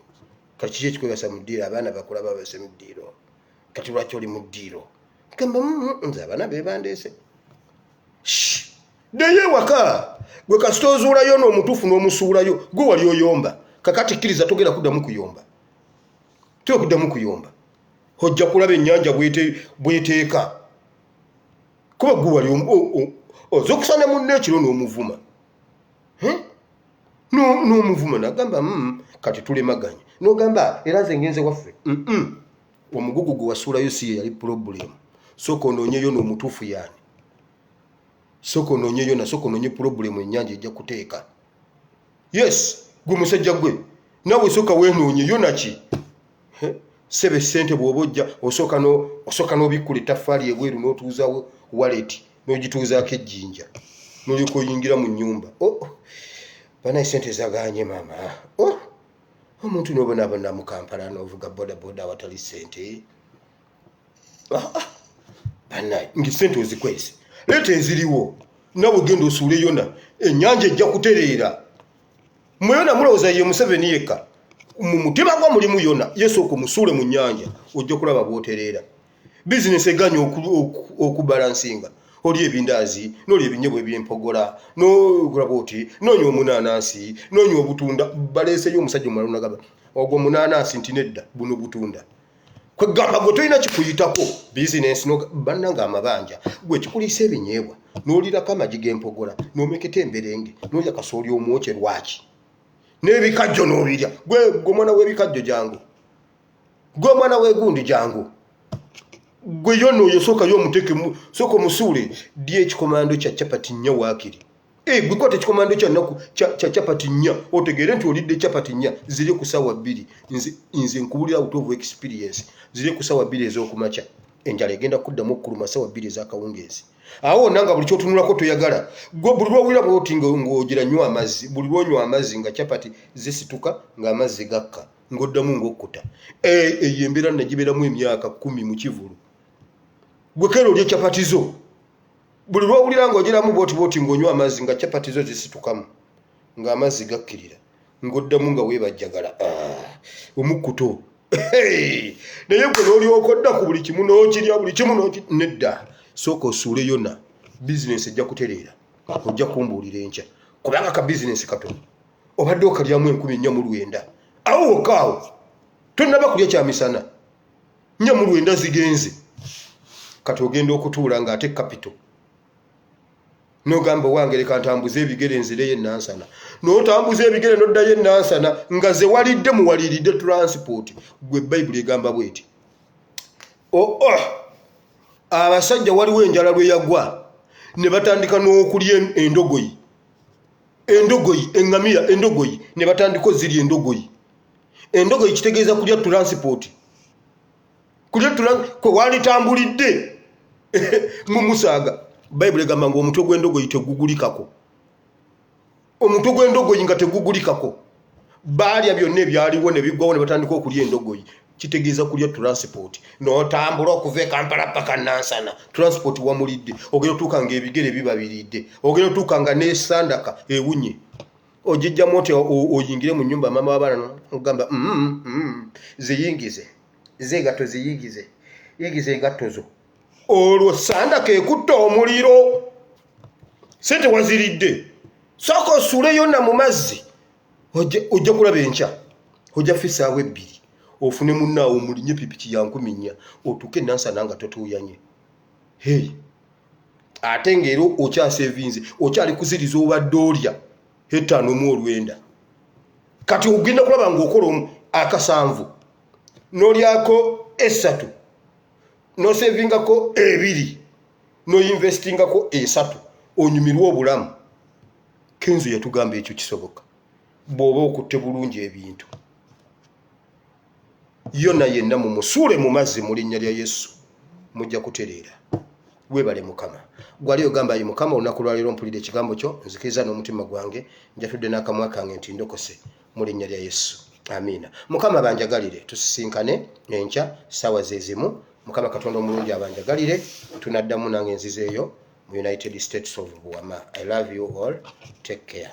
kati kiki ekikwebasa mudiiro abaana bakula babase mudiiro kati lwaki oli mudiiro gamba nze abaana bebandeese deye waka gwe kasita ozuulayo n'omutuufu n'omusuulayo gwe wali oyomba kakati kkiriza togera kuddamu kuyomba ojja kulaba ennyanja bweteeka kuba gwe wali oza okusana munne ekiro n'omuvuma n'omuvuma nagamba kati tulemaganye n'ogamba era nze ngenze waffe omugugu gwe wasuulayo si ye yali pulobulemu. Sooka onoonyeyo n'omutuufu yaani sooka onoonyeyo nasooka onoonye pulobulemu ennyanja ejja kuteeka. Yes gwe musajja gwe nawe sooka weenoonyeyo naki sebe ssente bw'oba ojja osooka n'obikkula ettaffaali ebweru n'otuuzawo waleti n'ogituuzaako ejjinja n'olyoka oyingira mu nnyumba. Banaye ssente zaganye maama omuntu n'obonaabona mu Kampala n'ovuga bodaboda awatali ssente banaye ng'essente ozikwese leeta eziriwo nawe genda osuule yona ennyanja ejja kutereera. Muyona mulowooza ye Museveni yekka mu mutima gwa mulimu yona yesooka omusuule mu nnyanja ojja kulaba bw'otereera. Bizinesi eganya okubalansinga oli ebindaazi n'oli ebinyebwa eby'empogola n'olaba oti noonya omunaanansi noonya obutunda baleeseyo omusajja omulala nagamba ogwo omunaanansi nti nedda buno butunda kwegamba gwe tolina kikuyitako bizinesi bannanga amabanja gwe kikuliisa ebinyeebwa n'olirako amagi g'empogola n'omeketa emberenge n'olya kasooli omwokye lwaki n'ebikajjo n'obirya gwe mwana w'ebikajjo jangu gwe mwana w'egundi jangu gwe yonna oyo sooka y'omutekemu sooka omusuule dya ekikomando kya capati nnya waakiri gwe kwata ekikomando kya capati nnya otegeere nti olidde capati nnya ziri ku ssaawa 2 nze nkubulira out of experience ziri ku ssaawa 2 ez'okumakya enjala egenda kuddamu okkuluma ssaawa 2 ez'akawungeezi. Awo nanga buli kyotunulako toyagala gwe buli lwowira bwoti ng'ogira nywa amazzi buli lwonywa amazzi nga capati zisituka ng'amazzi gakka ng'oddamu ng'okkuta eyo embeera nagibeeramu emyaka 10 mu Kivulu. Gwe kera olya capati zo buli lwowulira ng'ogiramu bwoti ng'onywa amazzi nga capati zo zisitukamu ng'amazzi gakkirira ng'oddamu nga weebajjagala omukkuto naye gwe n'olyoka odda ku buli kimu n'okirya buli kimu nedda. Sooka osuule yonna bizinesi ejja kutereera ojja kumbuulira enkya kubanga ka bizinesi katono obadde okalyamu 4,900 awo wokaawo tonnaba kulya kyamisana 4,900 zigenze kati ogenda okutuula ng'ate kapito n'ogamba wange leka ntambuze ebigere nzireyo enansana n'otambuza ebigere n'oddayo enansana nga ze walidde muwaliridde transport. Gwe Bayibuli egamba bweti abasajja waliwo enjala lwe yagwa ne batandika n'okulya endogoyi eŋŋamira endogoyi ne batandika ozirya endogoyi kitegeeza kulya transport kwe walitambulidde mu musaaga. Bayibuli egamba ng'omutwe gw'endogoyi tegugulikako omutwe gw'endogoyi nga tegugulikako baalya byonna ebyaliwo ne biggwawo ne batandika okulya endogoyi kitegeeza kulya transport n'otambula okuva e Kampala paka Nansana transport wamulidde ogenda otuukanga ebigere bibabiridde ogenda otuukanga n'esandaka ewunye ojijjamu oti oyingire mu nnyumba mama w'abaana ogamba ziyingize zeegatto ziyingize yigize engatto zo olwo sandaka ekutta omuliro sente waziridde sooka osuule yonna mu mazzi ojja kulaba enkya ojja fisaawo ebbiri ofune munnaawo omulinye pipiki ya 14 otuuke Nansana nga totuuyanye ate ng'ero okyasevinze okyali kuziriza obadde olya 5 kati ogenda kulaba ng'okola akasanvu n'olyako 3 n'osevingako 2 n'oyinvestingako 3 onyumirwa obulamu Kenzo yatugamba ekyo kisoboka bw'oba okutte bulungi ebintu yonna yenna mu musuule mu mazzi mu linnya lya Yesu mujja kutereera weebale Mukama gwali ogamba ye Mukama olunaku lwaleero mpulira ekigambo kyo nzikiriza n'omutima gwange njatudde n'akamwa kange nti ndokose mu linnya lya Yesu amiina Mukama banjagalire tusisinkane enkya ssaawa zezimu Mukama Katonda omulungi abanjagalire tunaddamu nange nzizeeyo mu United States of Buama. I love you all. Take care.